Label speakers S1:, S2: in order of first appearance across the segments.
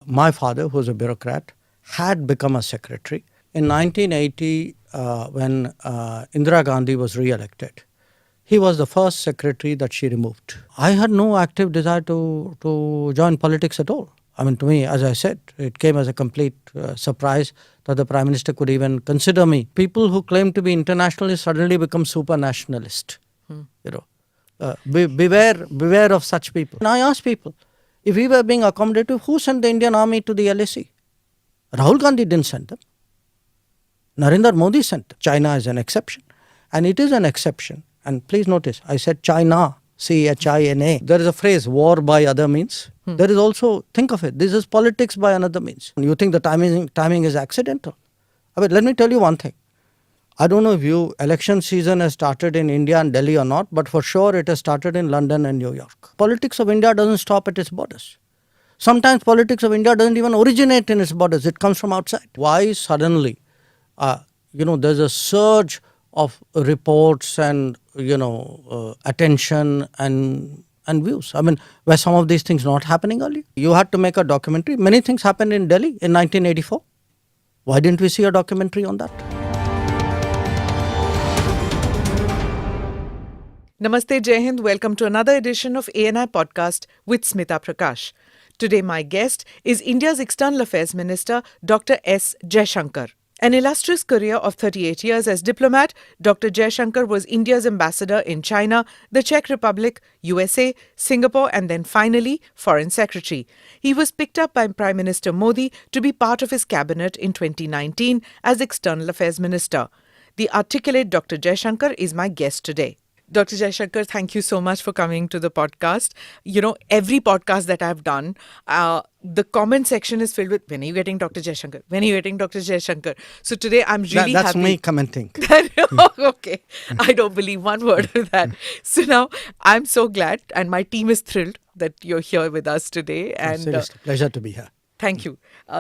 S1: My father, who was a bureaucrat, had become a secretary. In 1980, when Indira Gandhi was re-elected, he was the first secretary that she removed. I had no active desire to join politics at all. I mean, to me, as I said, it came as a complete surprise that the Prime Minister could even consider me. People who claim to be internationalists suddenly become super nationalist. You know, beware of such people. And I ask people, if we were being accommodative, who sent the Indian army to the LAC? Rahul Gandhi didn't send them. Narendra Modi sent them. China is an exception. And it is an exception. And please notice, I said China, China. There is a phrase, war by other means. There is also, think of it, this is politics by another means. You think the timing is accidental. I mean, let me tell you one thing. I don't know if election season has started in India and Delhi or not, but for sure it has started in London and New York. Politics of India doesn't stop at its borders. Sometimes politics of India doesn't even originate in its borders. It comes from outside. Why suddenly, there's a surge of reports and, attention and views. I mean, were some of these things not happening earlier? You had to make a documentary. Many things happened in Delhi in 1984. Why didn't we see a documentary on that?
S2: Namaste, Jai Hind. Welcome to another edition of ANI Podcast with Smita Prakash. Today, my guest is India's External Affairs Minister, Dr. S. Jayshankar. An illustrious career of 38 years as diplomat, Dr. Jayshankar was India's ambassador in China, the Czech Republic, USA, Singapore, and then finally, Foreign Secretary. He was picked up by Prime Minister Modi to be part of his cabinet in 2019 as External Affairs Minister. The articulate Dr. Jayshankar is my guest today. Dr. Jayshankar, thank you so much for coming to the podcast. Every podcast that I've done, the comment section is filled with, when are you getting Dr. Jayshankar? When are you getting Dr. Jayshankar? So today I'm really
S1: That's
S2: happy.
S1: me commenting.
S2: Okay. I don't believe one word of that. So now I'm so glad and my team is thrilled that you're here with us today. And
S1: Seriously, pleasure to be here.
S2: Thank you.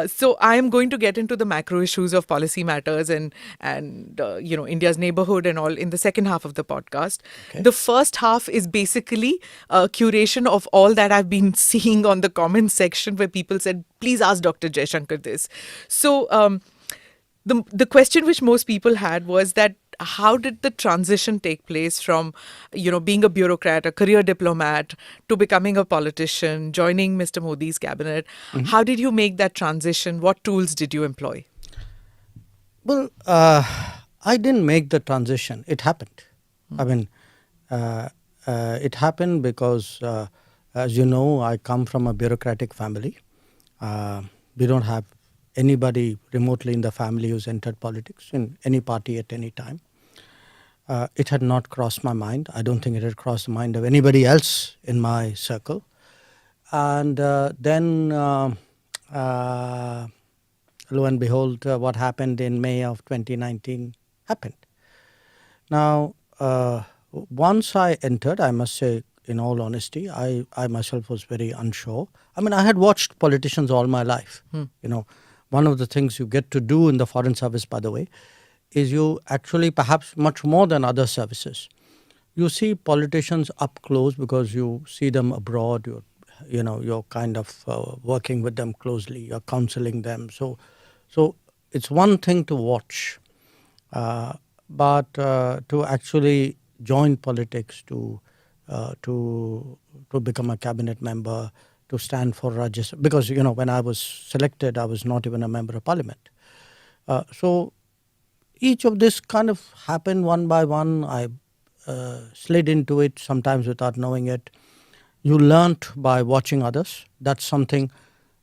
S2: So I am going to get into the macro issues of policy matters and India's neighborhood and all in the second half of the podcast. Okay. The first half is basically a curation of all that I've been seeing on the comments section where people said, please ask Dr. Jayshankar this. So the question which most people had was that how did the transition take place from, being a bureaucrat, a career diplomat, to becoming a politician, joining Mr. Modi's cabinet? Mm-hmm. How did you make that transition? What tools did you employ?
S1: Well, I didn't make the transition. It happened. Mm-hmm. I mean, it happened because, as you know, I come from a bureaucratic family. We don't have anybody remotely in the family who's entered politics in any party at any time. It had not crossed my mind. I don't think it had crossed the mind of anybody else in my circle. And then, lo and behold, what happened in May of 2019 happened. Now, once I entered, I must say, in all honesty, I myself was very unsure. I mean, I had watched politicians all my life. One of the things you get to do in the Foreign Service, by the way, is you actually, perhaps much more than other services, you see politicians up close because you see them abroad. You're kind of working with them closely. You're counseling them. So it's one thing to watch, but to actually join politics, to become a cabinet member, to stand for Rajya Sabha, because when I was selected, I was not even a member of parliament. So each of this kind of happened one by one. I slid into it, sometimes without knowing it. You learnt by watching others. That's something,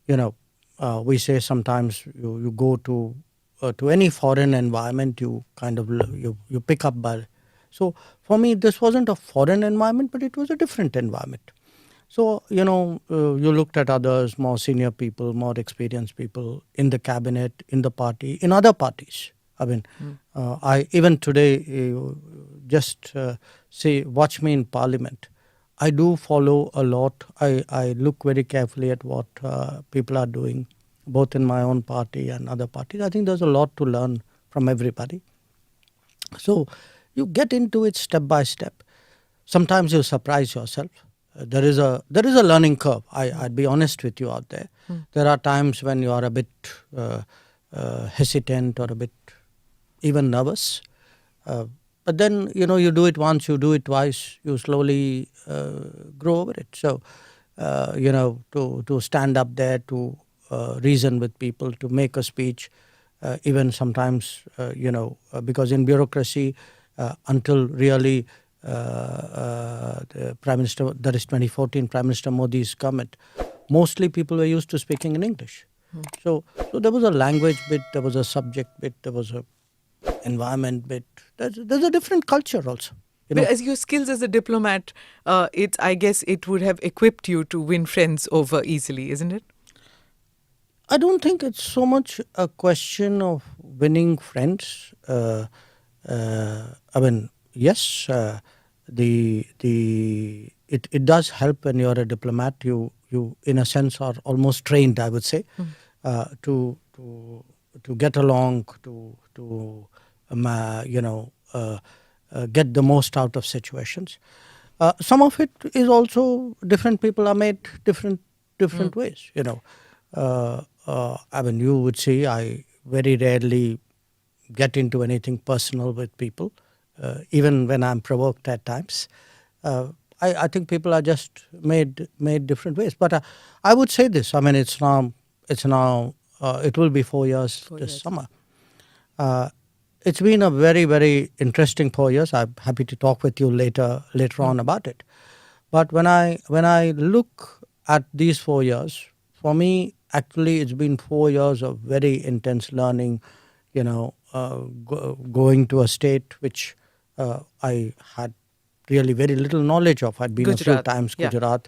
S1: we say sometimes you go to any foreign environment, you kind of you pick up by. So for me, this wasn't a foreign environment, but it was a different environment. So, you looked at others, more senior people, more experienced people in the cabinet, in the party, in other parties. I mean, I even today, just watch me in parliament. I do follow a lot. I look very carefully at what people are doing, both in my own party and other parties. I think there's a lot to learn from everybody. So you get into it step by step. Sometimes you surprise yourself. There is a learning curve. I'd be honest with you out there. There are times when you are a bit hesitant or a bit even nervous. But then, you do it once, you do it twice, you slowly grow over it. So, to stand up there, to reason with people, to make a speech, even sometimes, because in bureaucracy, until really the Prime Minister, that is 2014, Prime Minister Modi's government, mostly people were used to speaking in English. So there was a language bit, there was a subject bit, there was a environment bit. There's a different culture also.
S2: But as your skills as a diplomat, I guess it would have equipped you to win friends over easily, isn't it?
S1: I don't think it's so much a question of winning friends. I mean, yes, it does help when you're a diplomat. You in a sense are almost trained, I would say, to get along, to get the most out of situations. Some of it is also different people are made different ways. I mean, you would see I very rarely get into anything personal with people, even when I'm provoked at times. I think people are just made different ways. But I would say this. I mean, it will be 4 years this summer. It's been a very, very interesting 4 years. I'm happy to talk with you later on about it. But when I look at these 4 years, for me, actually, it's been 4 years of very intense learning. Going to a state which I had really very little knowledge of. I'd been
S2: Gujarat,
S1: a few times Gujarat.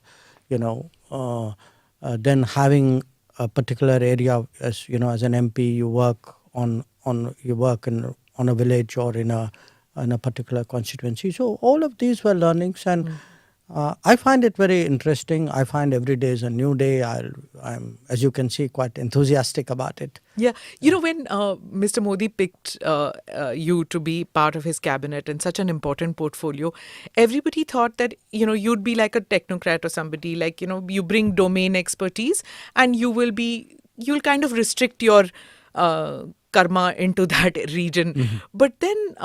S1: Then having a particular area as an MP, you work on a village or in a particular constituency. So all of these were learnings, and I find it very interesting. I find every day is a new day. I'm, as you can see, quite enthusiastic about it.
S2: Yeah. When Mr. Modi picked you to be part of his cabinet and such an important portfolio, everybody thought that, you'd be like a technocrat or somebody, like, you bring domain expertise and you'll kind of restrict your karma into that region. But then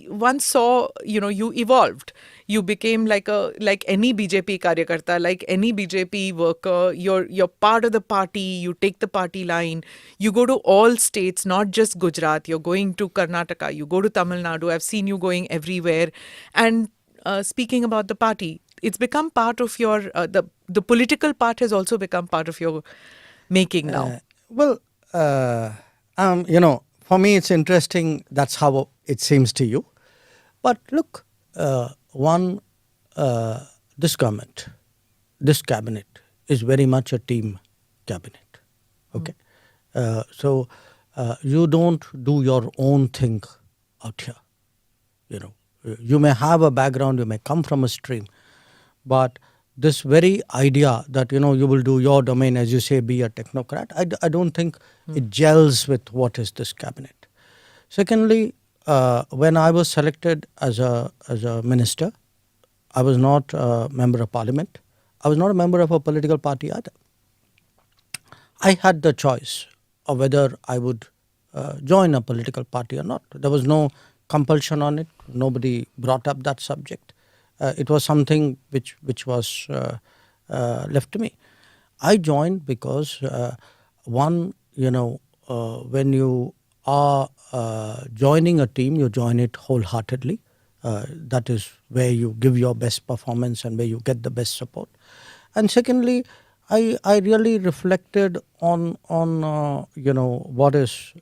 S2: one saw, you evolved. You became like any BJP karyakarta, like any BJP worker. You're part of the party. You take the party line. You go to all states, not just Gujarat. You're going to Karnataka. You go to Tamil Nadu. I've seen you going everywhere. And speaking about the party, it's become part of your the political part has also become part of your making now.
S1: For me, it's interesting. That's how it seems to you. But look, this government, this cabinet is very much a team cabinet. Okay, so you don't do your own thing out here. You may have a background, you may come from a stream, but this very idea that you will do your domain, as you say, be a technocrat, I don't think it gels with what is this cabinet. Secondly, when I was selected as a minister, I was not a member of parliament. I was not a member of a political party either. I had the choice of whether I would join a political party or not. There was no compulsion on it. Nobody brought up that subject. It was something which was left to me. I joined because when you are joining a team, you join it wholeheartedly. That is where you give your best performance and where you get the best support. And secondly, I really reflected on what is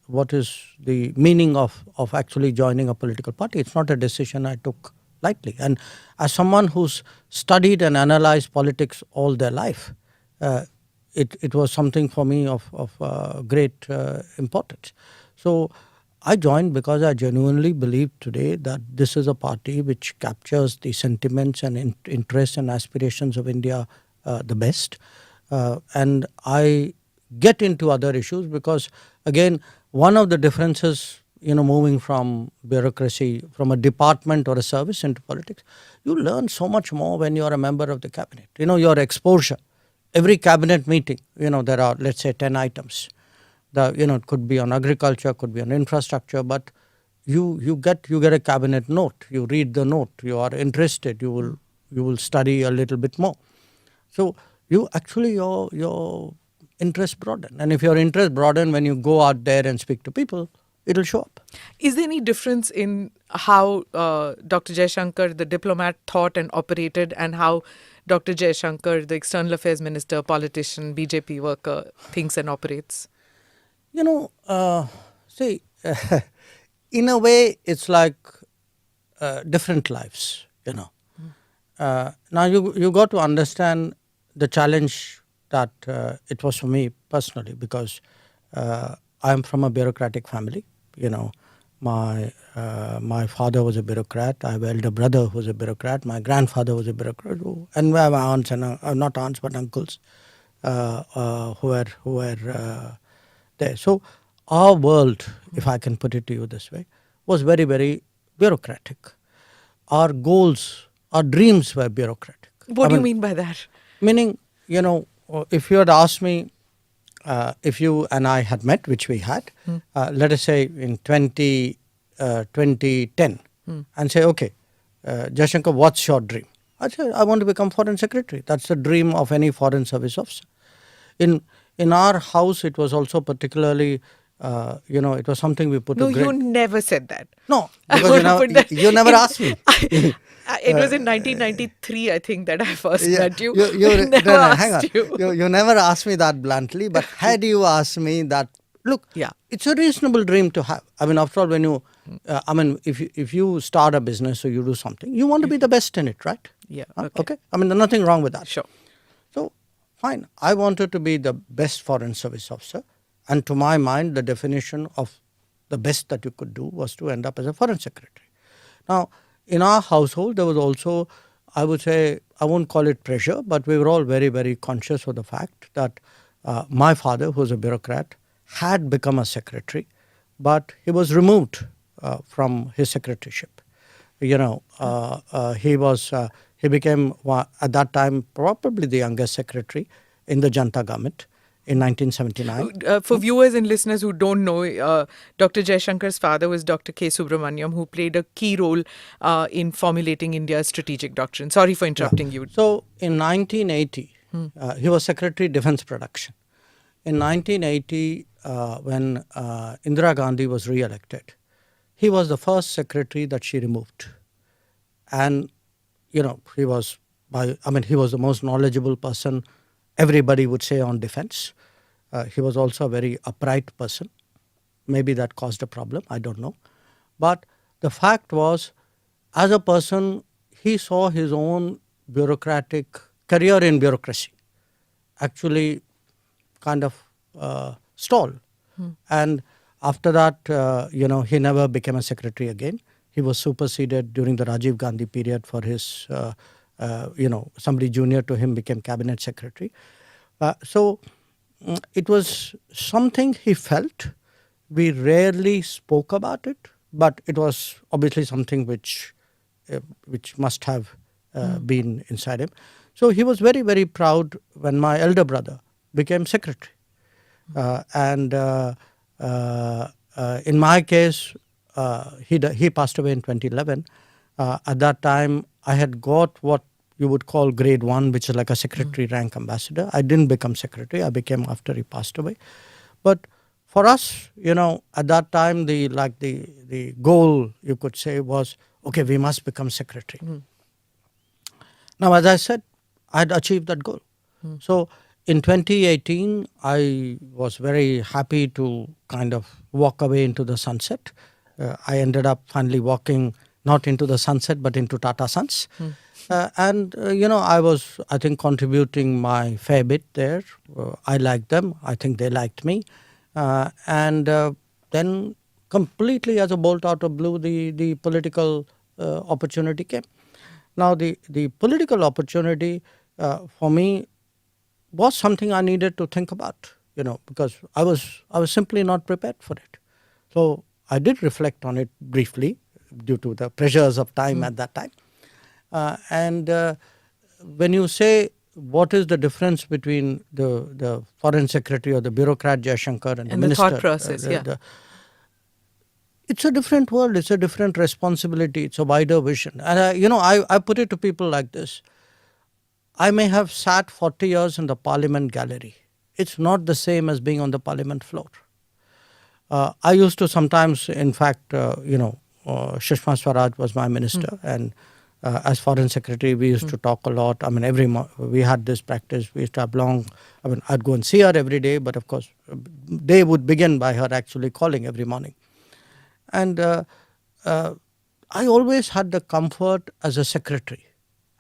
S1: the meaning of actually joining a political party. It's not a decision I took lightly. And as someone who's studied and analyzed politics all their life, it was something for me of great importance. So I joined because I genuinely believe today that this is a party which captures the sentiments and interests and aspirations of India the best. And I get into other issues because, again, one of the differences moving from bureaucracy, from a department or a service into politics, you learn so much more when you are a member of the cabinet. Your exposure every cabinet meeting, there are, let's say, 10 items. It could be on agriculture, could be on infrastructure, but you get a cabinet note. You read the note. You are interested. You will study a little bit more. So you actually your interest broaden, and if your interest broaden, when you go out there and speak to people, it'll show up.
S2: Is there any difference in how Dr. Jayshankar, the diplomat, thought and operated, and how Dr. Jayshankar, the external affairs minister, politician, BJP worker, thinks and operates?
S1: See, in a way, it's like different lives. Now you got to understand the challenge that it was for me personally, because I am from a bureaucratic family. My father was a bureaucrat. I have an elder brother who was a bureaucrat. My grandfather was a bureaucrat, and my aunts and not aunts but uncles who were there. So our world, if I can put it to you this way, was very, very bureaucratic. Our goals, our dreams were bureaucratic.
S2: What do you mean by that?
S1: Meaning, if you had asked me, if you and I had met, which we had, let us say in 2010, and say, okay, Jayshankar, what's your dream? I said, I want to become foreign secretary. That's the dream of any foreign service officer. In our house, it was also particularly, it was something we put.
S2: No, you never said that.
S1: No, because you never asked me.
S2: It was in 1993, I think, that I first met you.
S1: Hang on. You never asked me that bluntly, but had you asked me that, look, it's a reasonable dream to have. I mean, after all, when you, if you start a business or you do something, you want to be the best in it, right?
S2: Yeah.
S1: Okay. I mean, there's nothing wrong with that.
S2: Sure.
S1: So, fine. I wanted to be the best foreign service officer. And to my mind, the definition of the best that you could do was to end up as a foreign secretary. Now, in our household, there was also, I would say, I won't call it pressure, but we were all very, very conscious of the fact that my father, who was a bureaucrat, had become a secretary, but he was removed from his secretaryship. He became, at that time, probably the youngest secretary in the Janta government in 1979.
S2: For viewers and listeners who don't know, Dr. Jayshankar's father was Dr. K. Subramaniam, who played a key role in formulating India's strategic doctrine. Sorry for interrupting you.
S1: So, in 1980, he was Secretary Defence Production. In 1980, when Indira Gandhi was re-elected, he was the first secretary that she removed. And, he was the most knowledgeable person, everybody would say, on defense. He was also a very upright person. Maybe that caused a problem, I don't know. But the fact was, as a person, he saw his own bureaucratic career in bureaucracy actually kind of stall. And after that, he never became a secretary again. He was superseded during the Rajiv Gandhi period for his, somebody junior to him became cabinet secretary. So it was something he felt. We rarely spoke about it, but it was obviously something which must have been inside him. So he was very, very proud when my elder brother became secretary. And in my case, he passed away in 2011. At that time, I had got what you would call grade 1, which is like a secretary rank ambassador. I didn't become secretary. I became after he passed away. But for us, at that time, the goal, you could say, was, okay, we must become secretary. Now, as I said, I had achieved that goal. So in 2018, I was very happy to kind of walk away into the sunset. I ended up finally walking not into the sunset, but into Tata Sons. I was, I think, contributing my fair bit there. I liked them. I think they liked me. Then completely as a bolt out of blue, the political opportunity came. Now, the political opportunity for me was something I needed to think about, because I was simply not prepared for it. So I did reflect on it briefly due to the pressures of time at that time. When you say what is the difference between the foreign secretary or the bureaucrat Jayshankar and the
S2: And the
S1: minister.
S2: thought process, yeah.
S1: It's a different world. It's a different responsibility. It's a wider vision. And I put it to people like this. I may have sat 40 years in the parliament gallery. It's not the same as being on the parliament floor. I used to sometimes, in fact, Sushma Swaraj was my minister, and as foreign secretary, we used to talk a lot. I mean, we had this practice. We used to have long. I mean, I'd go and see her every day, but of course, day would begin by her actually calling every morning. And I always had the comfort as a secretary.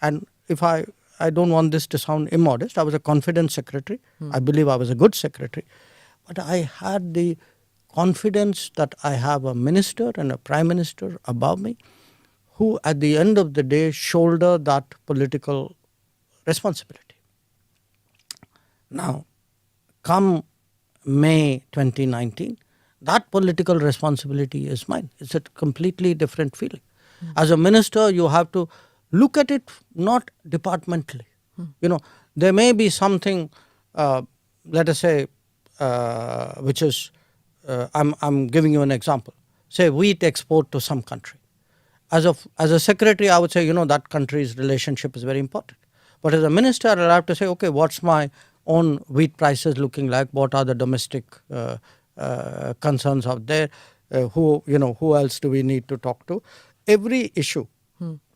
S1: And if I don't want this to sound immodest, I was a confident secretary. I believe I was a good secretary. But I had the confidence that I have a minister and a prime minister above me who at the end of the day shoulder that political responsibility. Now, come May 2019, that political responsibility is mine. It's a completely different feeling. As a minister, you have to look at it not departmentally. There may be something, let us say, which is, I'm giving you an example. Say wheat export to some country. As a secretary, I would say, that country's relationship is very important. But as a minister, I'll have to say, okay, what's my own wheat prices looking like? What are the domestic concerns out there? Who else do we need to talk to? Every issue,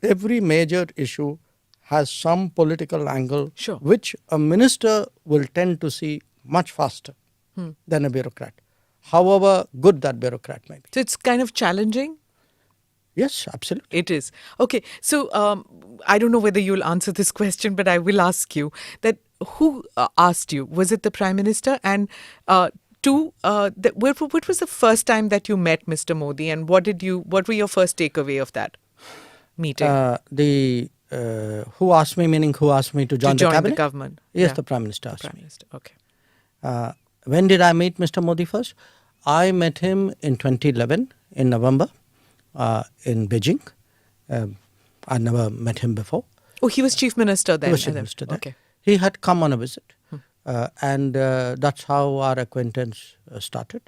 S1: every major issue has some political angle,
S2: Sure.
S1: which a minister will tend to see much faster than a bureaucrat, however good that bureaucrat may be.
S2: So it's kind of challenging.
S1: Yes, absolutely.
S2: It is. Okay. So I don't know whether you'll answer this question, but I will ask you that who asked you? Was it the Prime Minister? And two, what was the first time that you met Mr. Modi, and what were your first takeaway of that meeting?
S1: Who asked me, meaning who asked me to join the cabinet?
S2: The government.
S1: Yes,
S2: Yeah.
S1: the Prime Minister
S2: The
S1: asked
S2: Prime
S1: me.
S2: Minister. Okay.
S1: When did I meet Mr. Modi first? I met him in 2011 in November in Beijing. I never met him before.
S2: Oh, he was Chief Minister then.
S1: He was Chief Minister there.
S2: Okay.
S1: He had come on a visit, and that's how our acquaintance started.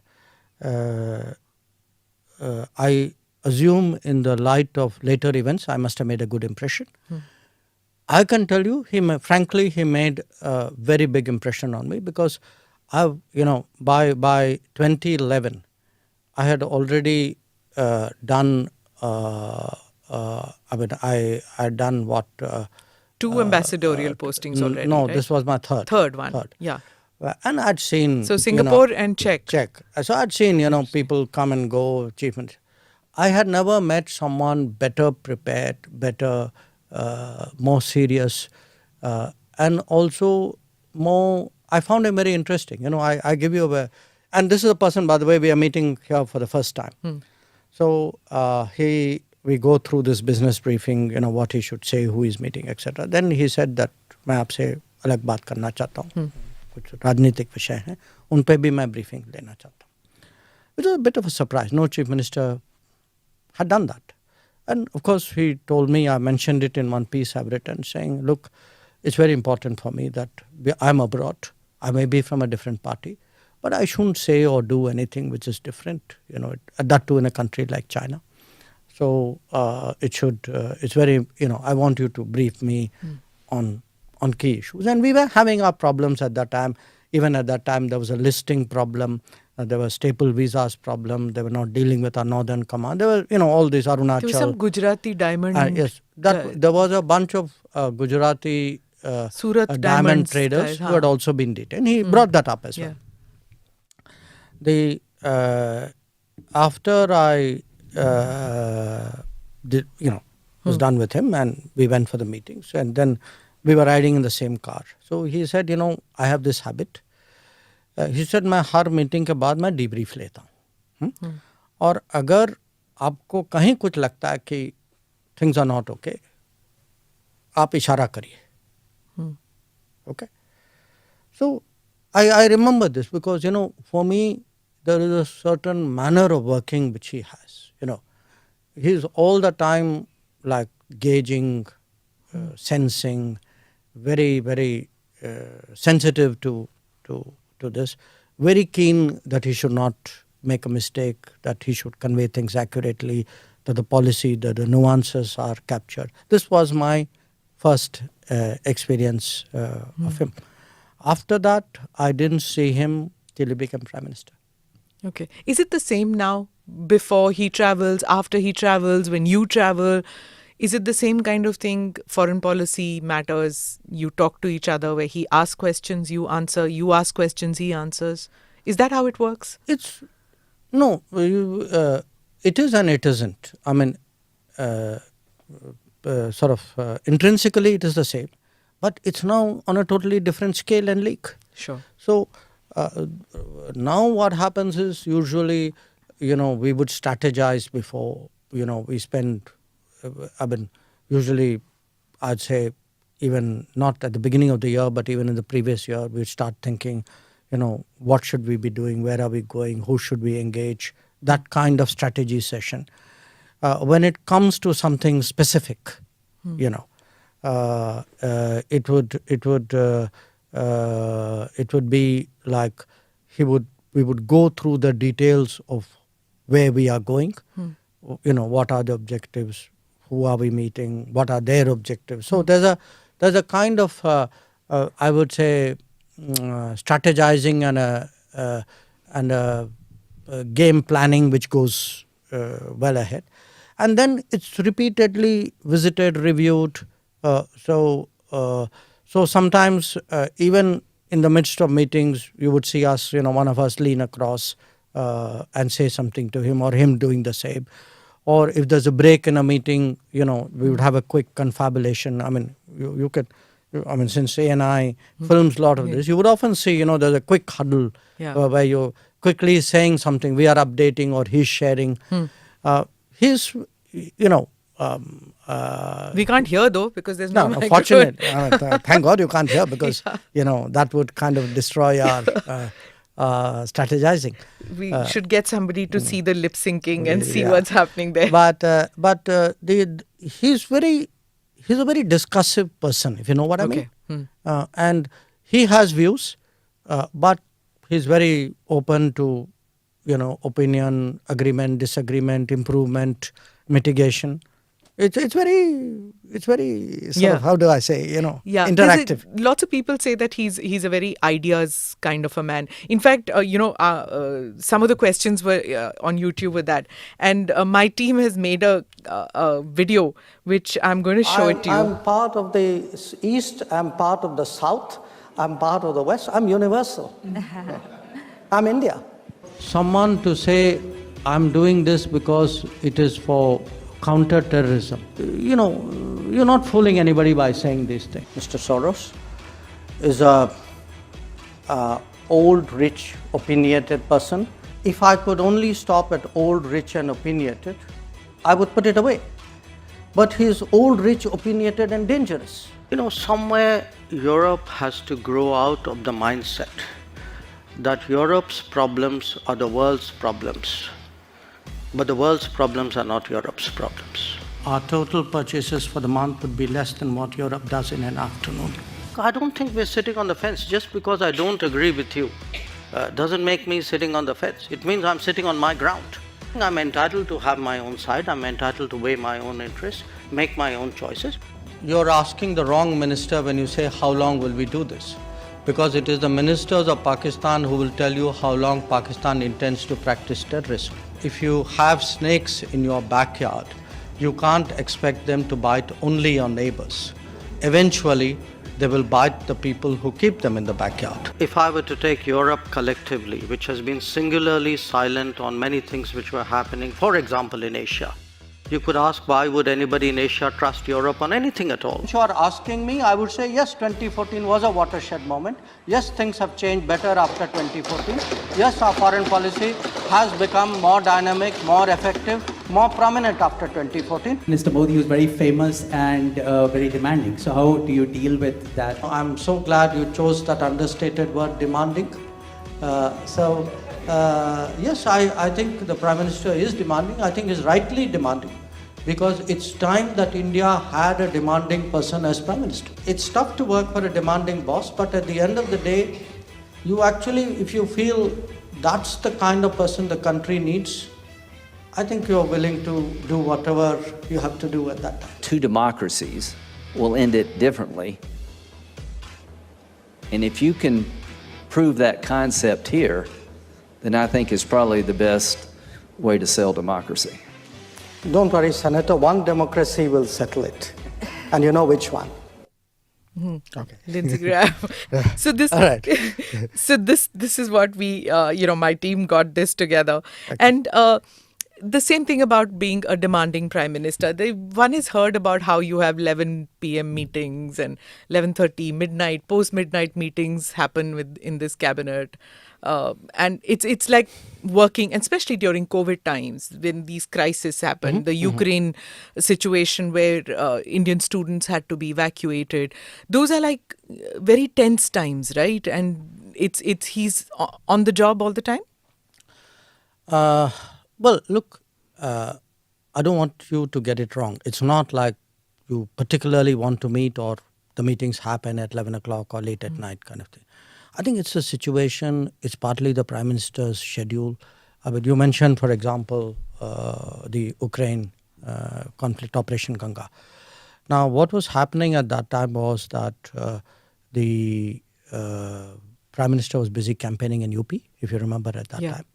S1: I assume in the light of later events, I must have made a good impression. I can tell you, frankly, he made a very big impression on me because by 2011, I had already done. I had done what.
S2: Two ambassadorial postings already.
S1: No,
S2: right?
S1: this was my third.
S2: Third one. Yeah.
S1: And I'd seen.
S2: So Singapore and Czech.
S1: So I'd seen, people come and go, chief minister. I had never met someone better prepared, better, more serious, and also more. I found him very interesting. I give you and this is a person, by the way, we are meeting here for the first time. So we go through this business briefing, what he should say, who he's meeting, etc. Then he said that मैं आपसे अलग बात करना चाहता हूँ, कुछ राजनीतिक विषय हैं, उन पे भी मैं briefing लेना चाहता हूँ. It was a bit of a surprise. No chief minister had done that. And of course, he told me, I mentioned it in one piece I've written, saying, look, it's very important for me that I'm abroad. I may be from a different party, but I shouldn't say or do anything which is different, that too in a country like China. So it's very, I want you to brief me on key issues. And we were having our problems at that time. Even at that time, there was a listing problem. There was staple visas problem. They were not dealing with our northern command. There were, all these Arunachal.
S2: There was some Gujarati diamond.
S1: Yes, there was a bunch of Gujarati
S2: Surat
S1: diamond traders who had also been detained. He brought that up as well. After I was done with him, and we went for the meetings, and then we were riding in the same car. So he said, I have this habit. He said, मैं हर meeting के बाद मैं debrief लेता हूँ, और अगर आपको कहीं कुछ लगता है कि things are not okay, आप इशारा करिए. Okay. So I remember this because, for me, there is a certain manner of working which he has. He's all the time like gauging, sensing, very, very sensitive to this, very keen that he should not make a mistake, that he should convey things accurately, that the policy, that the nuances are captured. This was my first experience of him. After that, I didn't see him till he became Prime Minister.
S2: Okay. Is it the same now? Before he travels, after he travels, when you travel? Is it the same kind of thing? Foreign policy matters, you talk to each other, where he asks questions, you answer, you ask questions, he answers. Is that how it works?
S1: It's no, it is and it isn't. I mean, intrinsically it is the same, but it's now on a totally different scale and league.
S2: Sure.
S1: So now what happens is usually, we would strategize before, we spend, usually I'd say even not at the beginning of the year, but even in the previous year, we'd start thinking, what should we be doing? Where are we going? Who should we engage? That kind of strategy session. When it comes to something specific, it would be like we would go through the details of where we are going. What are the objectives? Who are we meeting? What are their objectives? So there's a kind of I would say strategizing and a game planning which goes well ahead, and then it's repeatedly visited, reviewed. So sometimes even in the midst of meetings, you would see us, one of us lean across and say something to him, or him doing the same. Or if there's a break in a meeting, we would have a quick confabulation. I mean, you could, since ANI films a lot of this, you would often see, there's a quick huddle where you're quickly saying something. We are updating, or he's sharing. He's,
S2: we can't hear though, because there's no microphone.
S1: Fortunate. Thank God you can't hear, because, that would kind of destroy our strategizing.
S2: We should get somebody to see the lip syncing and see what's happening there.
S1: But he's a very discussive person, if you know what I mean. And he has views, but he's very open to, opinion, agreement, disagreement, improvement, mitigation. It's very sort of, how do I say, interactive.
S2: Lots of people say that he's a very ideas kind of a man. In fact, some of the questions were on YouTube with that, and my team has made a video which I'm going to show it to you.
S1: I'm part of the East. I'm part of the South. I'm part of the West. I'm universal. I'm India. Someone to say I'm doing this because it is for counter-terrorism. You're not fooling anybody by saying these things. Mr. Soros is a old, rich, opinionated person. If I could only stop at old, rich and opinionated, I would put it away. But he is old, rich, opinionated and dangerous. Somewhere Europe has to grow out of the mindset that Europe's problems are the world's problems. But the world's problems are not Europe's problems. Our total purchases for the month would be less than what Europe does in an afternoon. I don't think we're sitting on the fence. Just because I don't agree with you doesn't make me sitting on the fence. It means I'm sitting on my ground. I'm entitled to have my own side. I'm entitled to weigh my own interests, make my own choices. You're asking the wrong minister when you say, how long will we do this? Because it is the ministers of Pakistan who will tell you how long Pakistan intends to practice terrorism. If you have snakes in your backyard, you can't expect them to bite only your neighbors. Eventually, they will bite the people who keep them in the backyard. If I were to take Europe collectively, which has been singularly silent on many things which were happening, for example in Asia, you could ask, why would anybody in Asia trust Europe on anything at all? If you are asking me, I would say yes, 2014 was a watershed moment. Yes, things have changed better after 2014. Yes, our foreign policy has become more dynamic, more effective, more prominent after 2014.
S3: Mr. Modi was very famous and very demanding. So how do you deal with that?
S1: I'm so glad you chose that understated word, demanding. Yes, I think the Prime Minister is demanding. I think he's rightly demanding. because it's time that India had a demanding person as Prime Minister. It's tough to work for a demanding boss, but at the end of the day, you actually, if you feel that's the kind of person the country needs, I think you're willing to do whatever you have to do at that time.
S4: Two democracies will end it differently. And if you can prove that concept here, then I think it's probably the best way to sell democracy.
S1: Don't worry, Senator, one democracy will settle it. And you know which one. Okay.
S2: Lindsey Graham. So this,
S1: All right.
S2: so this is what we, my team got this together, and the same thing about being a demanding prime minister. One has heard about how you have 11 p.m. meetings and 11:30 midnight, post-midnight meetings happen in this cabinet. And it's like working, and especially during COVID times when these crises happened, the Ukraine situation where Indian students had to be evacuated. Those are like very tense times, right? And he's on the job all the time.
S1: Well, look, I don't want you to get it wrong. It's not like you particularly want to meet or the meetings happen at 11 o'clock or late at night kind of thing. I think it's a situation, it's partly the Prime Minister's schedule. But you mentioned, for example, the Ukraine conflict, Operation Ganga. Now, what was happening at that time was that the Prime Minister was busy campaigning in UP, if you remember at that time.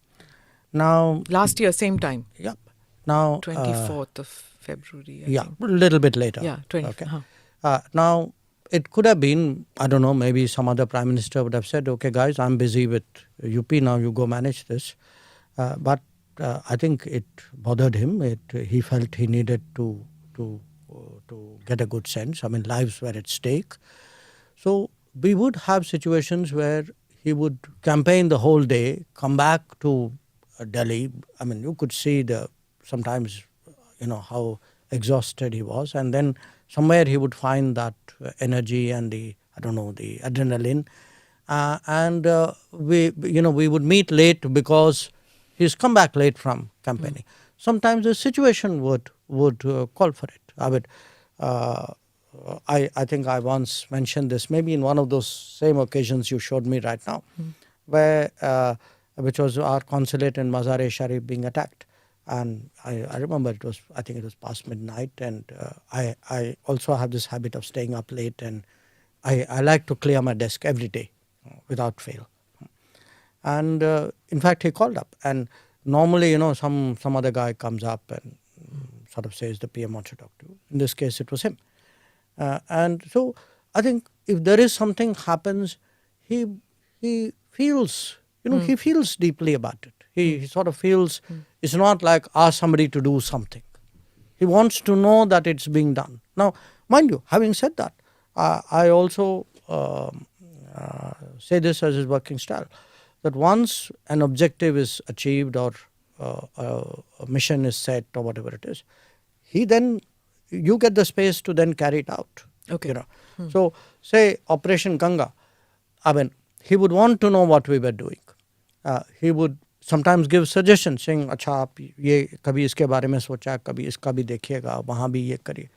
S1: Now,
S2: last year, same time.
S1: Yep. Now,
S2: 24th of February. I think.
S1: A little bit later.
S2: Yeah, 20.
S1: Okay. Now, it could have been, I don't know, maybe some other Prime Minister would have said, okay, guys, I'm busy with UP now, you go manage this. But I think it bothered him. He felt he needed to get a good sense. I mean, lives were at stake. So we would have situations where he would campaign the whole day, come back to Delhi. I mean, you could see sometimes, how exhausted he was. And then somewhere he would find that energy and the adrenaline. And we would meet late because he's come back late from campaigning. Sometimes the situation would call for it. I think I once mentioned this, maybe in one of those same occasions you showed me right now, which was our consulate in Mazar-e-Sharif being attacked. And I remember I think it was past midnight, and I also have this habit of staying up late, and I like to clear my desk every day without fail. And in fact, he called up, and normally, some other guy comes up and sort of says the PM wants to talk to you. In this case, it was him. And so I think if there is something happens, he feels, he feels deeply about it. He sort of feels it's not like ask somebody to do something. He wants to know that it's being done. Now, mind you, having said that, I also say this as his working style, that once an objective is achieved or a mission is set or whatever it is, you get the space to then carry it out.
S2: Okay.
S1: So, say Operation Ganga, I mean, he would want to know what we were doing. He would sometimes give suggestions saying, अच्छा आप ये कभी इसके बारे में सोचा, कभी इसका भी देखिएगा, वहाँ भी ये करिए.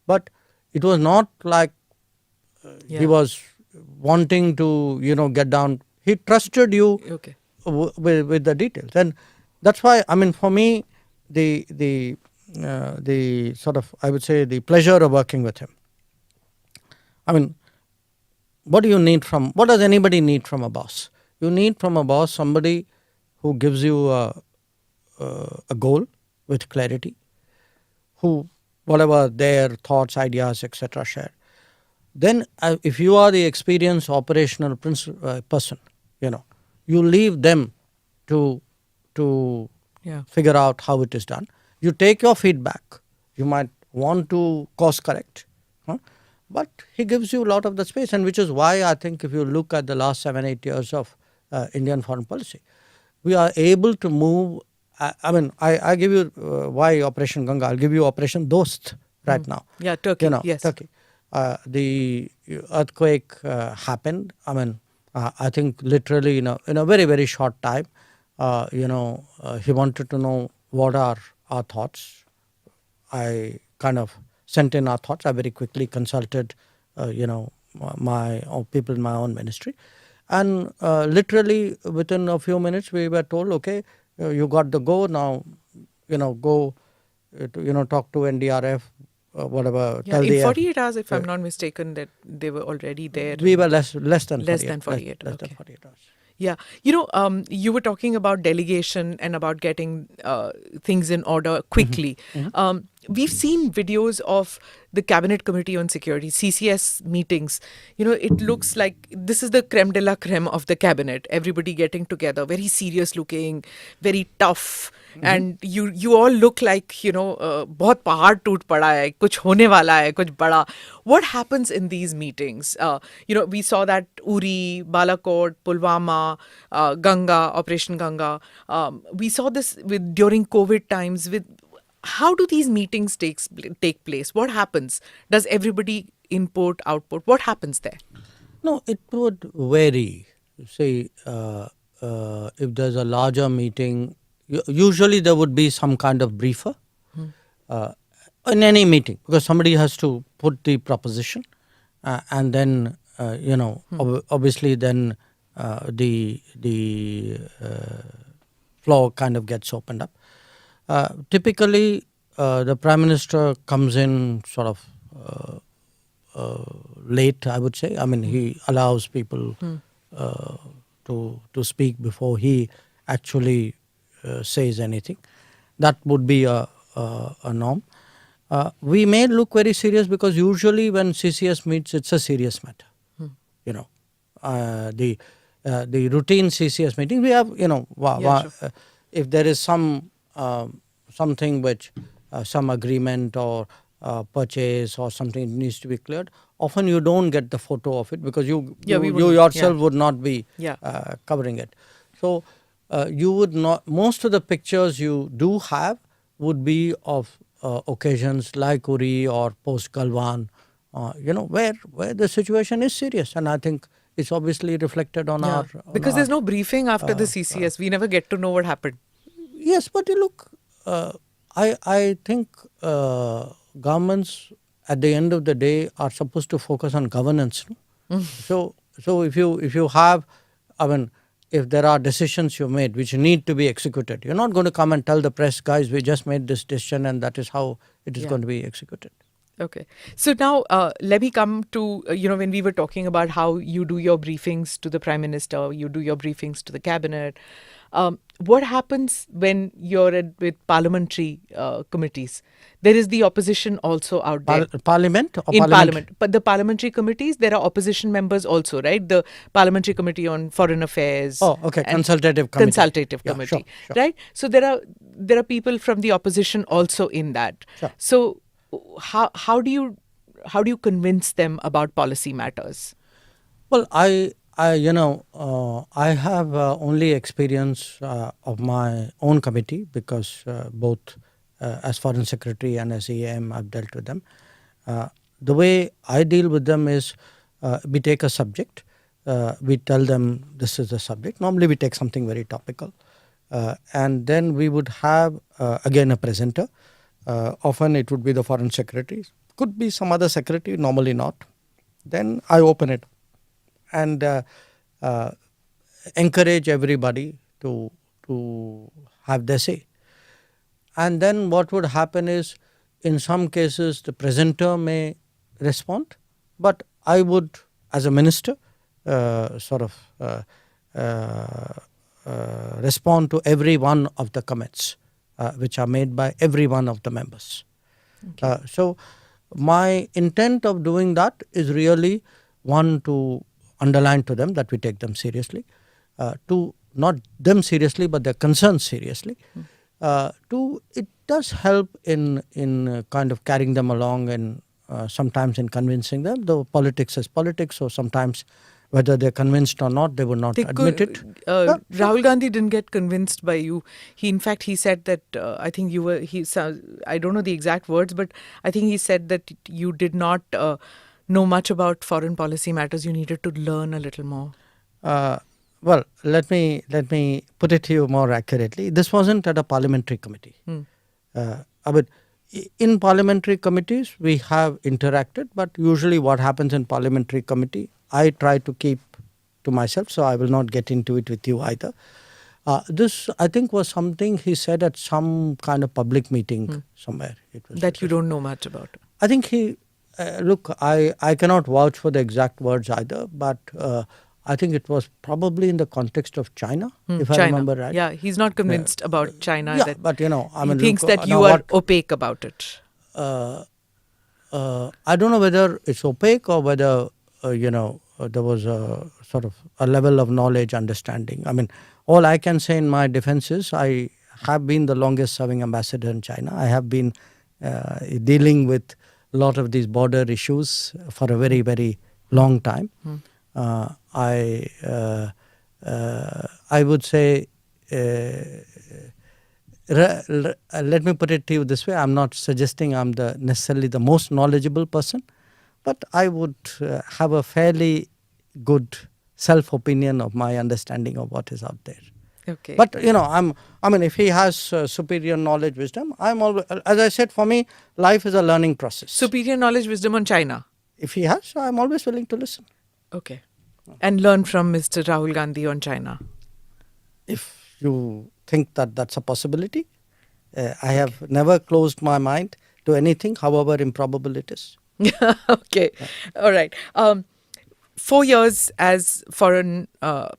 S1: But it was not like he was wanting to, get down. He trusted you with the details. And that's why, I mean, for me, the sort of, I would say, the pleasure of working with him. I mean, what does anybody need from a boss? You need from a boss somebody who gives you a goal with clarity, who, whatever their thoughts, ideas, etc. share. Then if you are the experienced operational person, you leave them to figure out how it is done. You take your feedback. You might want to course correct. But he gives you a lot of the space, and which is why I think if you look at the last 7-8 years of Indian foreign policy, we are able to move. I give you why Operation Ganga. I'll give you Operation Dost right now.
S2: Yeah, Turkey. Yes.
S1: Turkey. The earthquake happened. I mean, I think literally in a very, very short time, he wanted to know what are our thoughts. I kind of sent in our thoughts. I very quickly consulted, my people in my own ministry. And literally within a few minutes, we were told, okay, you got the go now, go, talk to NDRF, whatever.
S2: Yeah,
S1: Tell
S2: in
S1: the
S2: 48 hours, if I'm not mistaken, that they were already there.
S1: We were less than
S2: Less
S1: 48,
S2: than 48,
S1: less than
S2: okay.
S1: 48 hours.
S2: Yeah. You were talking about delegation and about getting things in order quickly. We've seen videos of the Cabinet Committee on Security, CCS meetings. It looks like this is the creme de la creme of the cabinet. Everybody getting together, very serious looking, very tough. And you all look like, बहुत पहाड़ टूट पड़ा है, कुछ होने वाला है, कुछ बड़ा. What happens in these meetings? We saw that Uri, Balakot, Pulwama, Ganga, Operation Ganga. We saw this during COVID times. How do these meetings take place? What happens? Does everybody input, output? What happens there?
S1: No, it would vary. Say, if there's a larger meeting, usually there would be some kind of briefer in any meeting, because somebody has to put the proposition and then, obviously then the floor kind of gets opened up. Typically, the Prime Minister comes in sort of late, I would say. I mean, he allows people to speak before he actually says anything. That would be a norm. We may look very serious because usually when CCS meets, it's a serious matter. The routine CCS meeting, we have,
S2: Sure.
S1: If there is something which some agreement or purchase or something needs to be cleared, often you don't get the photo of it because you yourself would not be covering it. So you would not, most of the pictures you do have would be of occasions like Uri or post Galwan, where the situation is serious, and I think it's obviously reflected on our.
S2: Because there's no briefing after the CCS. We never get to know what happened.
S1: Yes, but you look, I think governments at the end of the day are supposed to focus on governance. No? So if you have, I mean, if there are decisions you made which need to be executed, you're not going to come and tell the press, guys, we just made this decision and that is how it is going to be executed.
S2: Okay. So now let me come to, when we were talking about how you do your briefings to the Prime Minister, you do your briefings to the Cabinet. What happens when you're with parliamentary committees? There is the opposition also out there.
S1: Parliament? Or
S2: in Parliament. But the parliamentary committees, there are opposition members also, right? The Parliamentary Committee on Foreign Affairs.
S1: Oh, okay. Consultative committee.
S2: Consultative committee. Sure. Right? So there are people from the opposition also in that.
S1: Sure.
S2: So how do you convince them about policy matters?
S1: Well, I have only experience of my own committee because both as Foreign Secretary and as EAM I've dealt with them. The way I deal with them is we take a subject, we tell them this is the subject. Normally we take something very topical and then we would have again a presenter. Often it would be the Foreign Secretary, could be some other secretary, normally not. Then I open it and encourage everybody to have their say. And then what would happen is, in some cases, the presenter may respond, but I would, as a minister, respond to every one of the comments which are made by every one of the members. Okay. So my intent of doing that is really, one, to underline to them that we take them seriously, two, not them seriously but their concerns seriously, two, it does help in kind of carrying them along and sometimes in convincing them, though politics is politics, so sometimes whether they're convinced or not, they would not admit it.
S2: Rahul Gandhi didn't get convinced by you. He said that, I think you were, I don't know the exact words, but I think he said that you did not know much about foreign policy matters. You needed to learn a little more.
S1: Well, let me put it to you more accurately. This wasn't at a parliamentary committee. I mean, in parliamentary committees, we have interacted, but usually what happens in parliamentary committee, I try to keep to myself, so I will not get into it with you either. This, I think, was something he said at some kind of public meeting somewhere. It was
S2: That you don't know much about.
S1: I think he, look, I cannot vouch for the exact words either, but I think it was probably in the context of China, if I
S2: China.
S1: remember right.
S2: Yeah, he's not convinced about China.
S1: Yeah,
S2: that
S1: but I
S2: he
S1: mean,
S2: thinks
S1: look,
S2: that
S1: now
S2: you are
S1: what,
S2: opaque about it.
S1: I don't know whether it's opaque or whether, there was a sort of a level of knowledge, understanding. I mean, all I can say in my defense is I have been the longest serving ambassador in China. I have been dealing with a lot of these border issues for a very, very long time. I would say, let me put it to you this way. I'm not suggesting I'm necessarily the most knowledgeable person, but I would have a fairly good self-opinion of my understanding of what is out there.
S2: Okay.
S1: But if he has superior knowledge, wisdom, I'm always, as I said, for me, life is a learning process.
S2: Superior knowledge, wisdom on China.
S1: If he has, I'm always willing to listen.
S2: Okay. And learn from Mr. Rahul Gandhi on China.
S1: If you think that that's a possibility, I have never closed my mind to anything, however improbable it is.
S2: Okay. All right. 4 years as foreign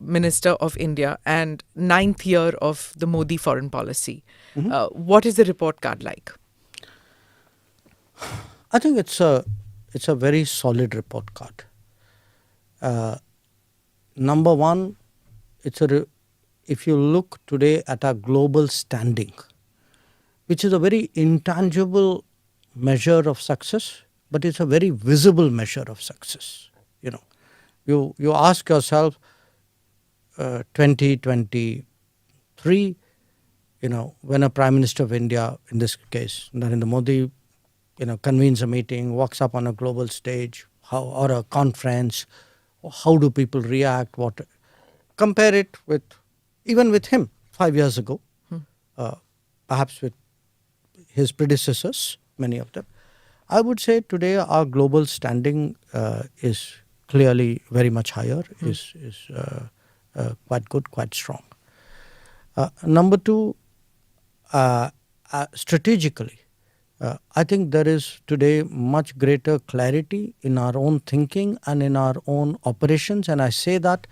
S2: minister of India and 9th year of the Modi foreign policy. What is the report card like?
S1: I think it's a very solid report card. Number one, if you look today at our global standing, which is a very intangible measure of success, but it's a very visible measure of success. You ask yourself, 2023, when a Prime Minister of India, in this case Narendra Modi, convenes a meeting, walks up on a global stage, or a conference, how do people react? Compare it with even with him 5 years ago, perhaps with his predecessors, many of them. I would say today our global standing is clearly very much higher, is quite good, quite strong. Number two, strategically, I think there is today much greater clarity in our own thinking and in our own operations, and I say that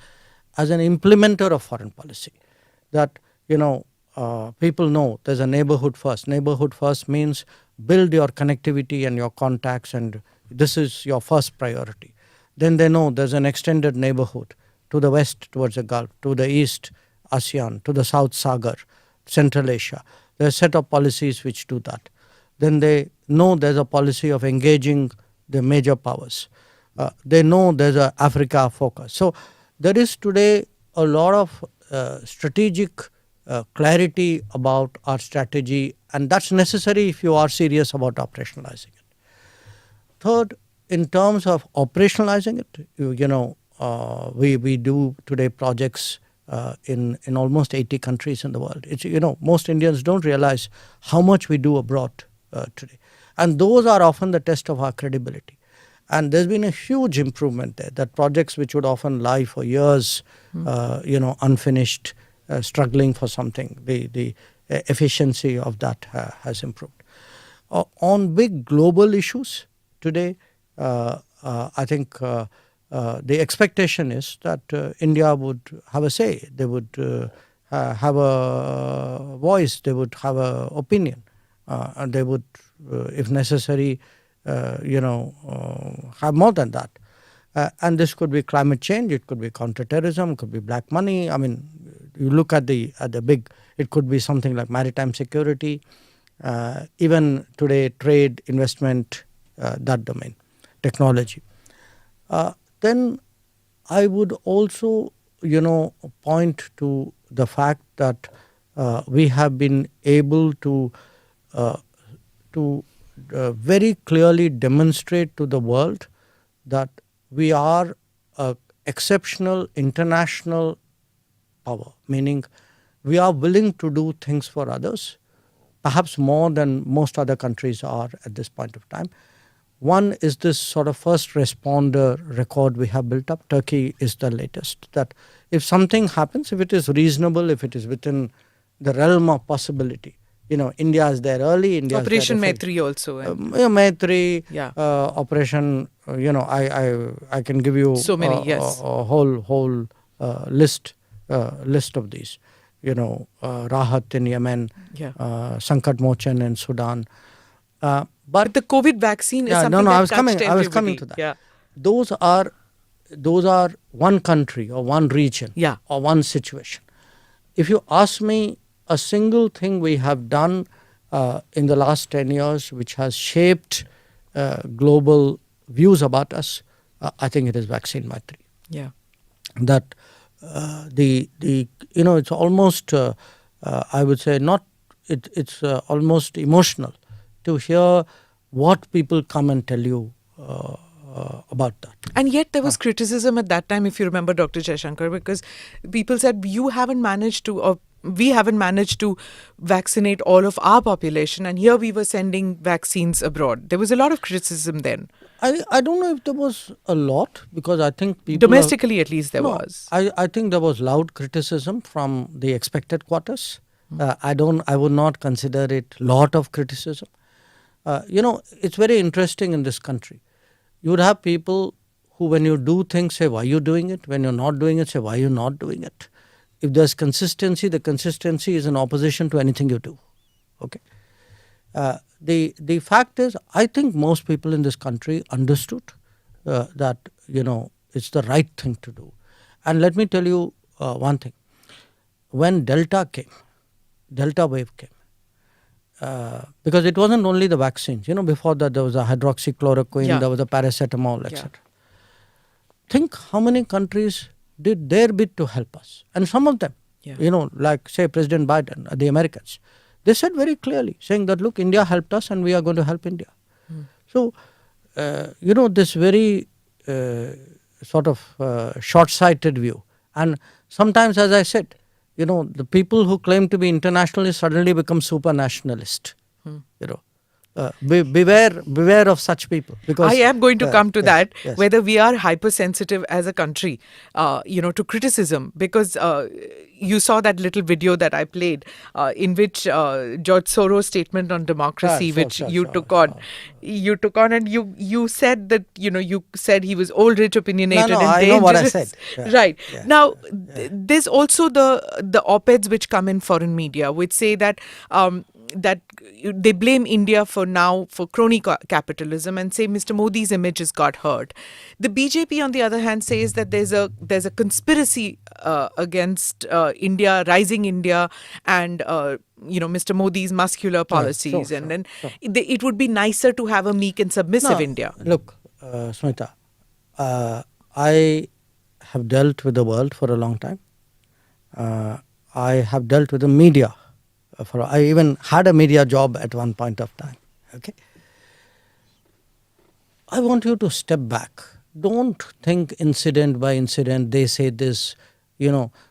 S1: as an implementer of foreign policy, that people know there's a neighborhood first. Neighborhood first means build your connectivity and your contacts, and this is your first priority. Then they know there's an extended neighborhood to the west towards the Gulf, to the east ASEAN, to the South Sagar, Central Asia. There are a set of policies which do that. Then they know there's a policy of engaging the major powers. They know there's a Africa focus. So there is today a lot of strategic clarity about our strategy, and that's necessary if you are serious about operationalizing it. Third, in terms of operationalizing it, we do today projects in almost 80 countries in the world. It's, most Indians don't realize how much we do abroad today. And those are often the test of our credibility. And there's been a huge improvement there, that projects which would often lie for years, unfinished, struggling for something, the efficiency of that has improved. On big global issues today, I think the expectation is that India would have a say, they would have a voice, they would have an opinion, and they would, if necessary, have more than that. And this could be climate change, it could be counterterrorism, it could be black money. I mean, you look at the big, it could be something like maritime security, even today trade, investment, that domain, technology. Then I would also, point to the fact that we have been able to very clearly demonstrate to the world that we are an exceptional international power, meaning we are willing to do things for others, perhaps more than most other countries are at this point of time. One is this sort of first responder record we have built up. Turkey is the latest. That if something happens, if it is reasonable, if it is within the realm of possibility, India is there early. India
S2: Operation
S1: is there
S2: Maitri also.
S1: Maitri,
S2: Yeah.
S1: Operation. I can give you
S2: So many, yes.
S1: a whole list of these. Rahat in Yemen,
S2: Yeah.
S1: Sankat Mochan in Sudan.
S2: But the COVID vaccine is something that
S1: I was
S2: touched
S1: coming.
S2: everybody.
S1: I was coming to that.
S2: Yeah.
S1: Those are one country or one region
S2: Yeah.
S1: or one situation. If you ask me a single thing we have done in the last 10 years which has shaped global views about us, I think it is vaccine Maitri.
S2: Yeah.
S1: That it's almost I would say not it's almost emotional to hear what people come and tell you about that.
S2: And yet there was criticism at that time, if you remember, Dr. Jayshankar, because people said you haven't managed to, or we haven't managed to vaccinate all of our population, and here we were sending vaccines abroad. There was a lot of criticism then.
S1: I don't know if there was a lot, because I think people
S2: Domestically, at least, there
S1: No,
S2: was.
S1: I think there was loud criticism from the expected quarters. I would not consider it lot of criticism. It's very interesting in this country. You would have people who, when you do things, say, why are you doing it? When you're not doing it, say, why are you not doing it? If there's consistency, the consistency is in opposition to anything you do. Okay. The fact is, I think most people in this country understood that, it's the right thing to do. And let me tell you one thing. When Delta wave came, because it wasn't only the vaccines. Before that there was a hydroxychloroquine, there was a paracetamol, etc. Think how many countries did their bit to help us. And some of them, like say President Biden, the Americans, they said very clearly, saying that, look, India helped us and we are going to help India. So, this very sort of short-sighted view. And sometimes, as I said, the people who claim to be internationalists suddenly become super nationalist. Beware of such people. Because
S2: I am going to come to
S1: yes,
S2: that,
S1: yes.
S2: whether we are hypersensitive as a country, to criticism, because you saw that little video that I played in which George Soros' statement on democracy, you took on, and you said that, you said he was old, rich, opinionated,
S1: No,
S2: and
S1: I
S2: dangerous.
S1: know what I said. Yeah.
S2: Right.
S1: Yeah.
S2: Now, there's also the op-eds which come in foreign media, which say that that they blame India for crony capitalism and say Mr. Modi's image has got hurt. The BJP, on the other hand, says that there's a conspiracy against India, rising India, and Mr. Modi's muscular policies,
S1: sure.
S2: then it would be nicer to have a meek and submissive India.
S1: Look, Smita, I have dealt with the world for a long time. I have dealt with the media. I even had a media job at one point of time. Okay. I want you to step back. Don't think incident by incident. They say this,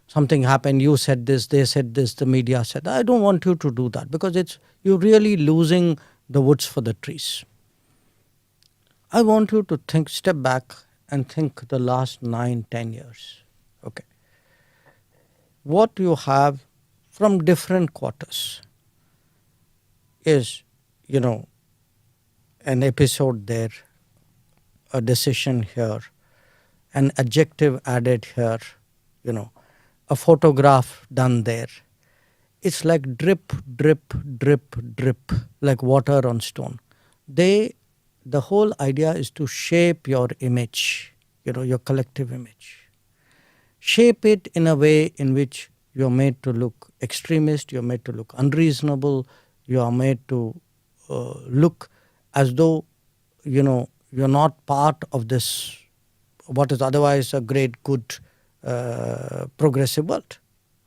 S1: something happened. You said this. They said this. The media said. I don't want you to do that, because you're really losing the woods for the trees. I want you to step back and think the last 9-10 years. Okay. What you have from different quarters is, an episode there, a decision here, an adjective added here, a photograph done there. It's like drip, drip, drip, drip, like water on stone. The whole idea is to shape your image, your collective image. Shape it in a way in which you're made to look extremist, you're made to look unreasonable, you are made to look as though, you're not part of this, what is otherwise a great, good, progressive world.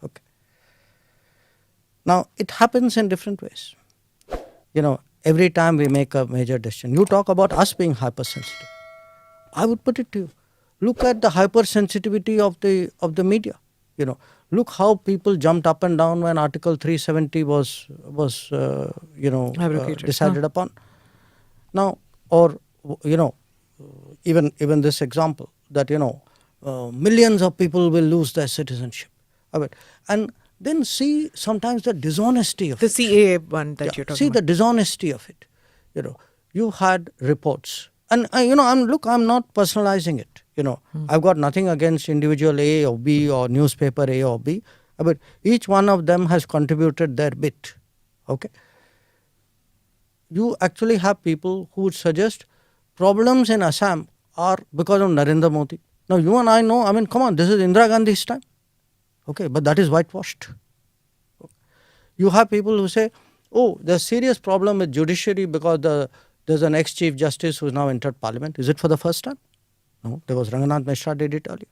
S1: Okay. Now, it happens in different ways. Every time we make a major decision, you talk about us being hypersensitive. I would put it to you, look at the hypersensitivity of the media. look how people jumped up and down when Article 370 was
S2: Abrogated.
S1: decided upon. Now, or even this example that millions of people will lose their citizenship. And then see sometimes the dishonesty of
S2: The
S1: it.
S2: CAA one that you're talking
S1: See
S2: about.
S1: the dishonesty of it. You had reports, and I'm not personalizing it. I've got nothing against individual A or B or newspaper A or B, but each one of them has contributed their bit. Okay. You actually have people who would suggest problems in Assam are because of Narendra Modi. Now you and I know, come on, this is Indira Gandhi's time. Okay, but that is whitewashed. You have people who say, oh, there's serious problem with judiciary because there's an ex-chief justice who's now entered parliament. Is it for the first time? No, there was Ranganath Mishra did it earlier.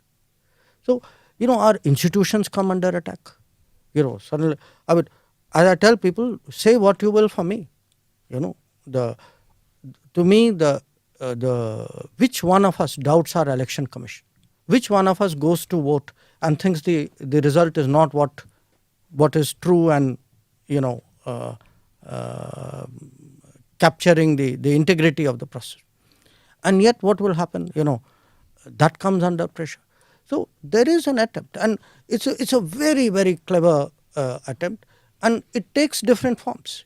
S1: So, our institutions come under attack. Suddenly, as I tell people, say what you will for me. To me, which one of us doubts our election commission? Which one of us goes to vote and thinks the result is not what is true and capturing the integrity of the process? And yet what will happen? That comes under pressure. So there is an attempt, and it's a very, very clever attempt, and it takes different forms.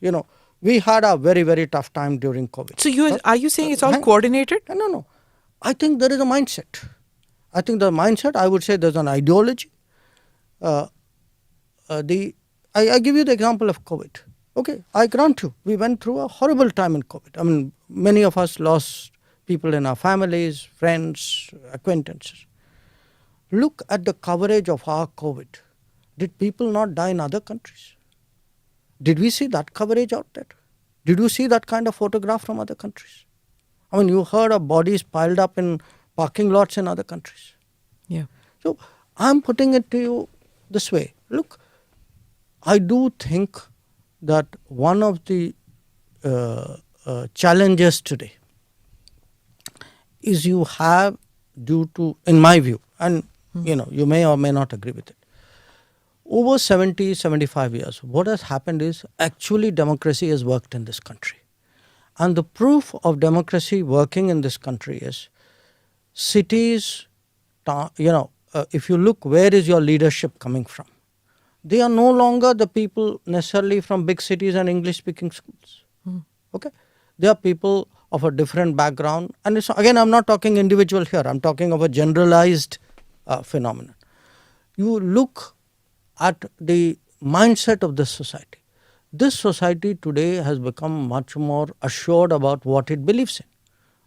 S1: We had a very, very tough time during COVID.
S2: So are you saying it's all coordinated?
S1: No. I think there is a mindset. I think the mindset, I would say there's an ideology. I give you the example of COVID. Okay, I grant you, we went through a horrible time in COVID. Many of us lost people in our families, friends, acquaintances. Look at the coverage of our COVID. Did people not die in other countries? Did we see that coverage out there? Did you see that kind of photograph from other countries? You heard of bodies piled up in parking lots in other countries.
S2: Yeah.
S1: So I'm putting it to you this way. Look, I do think that one of the challenges today is you have, due to, in my view, and you may or may not agree with it, over 70, 75 years, what has happened is actually democracy has worked in this country. And the proof of democracy working in this country is cities, if you look, where is your leadership coming from? They are no longer the people necessarily from big cities and English-speaking schools. Okay? They are people of a different background. And again, I'm not talking individual here. I'm talking of a generalized phenomenon. You look at the mindset of this society. This society today has become much more assured about what it believes in.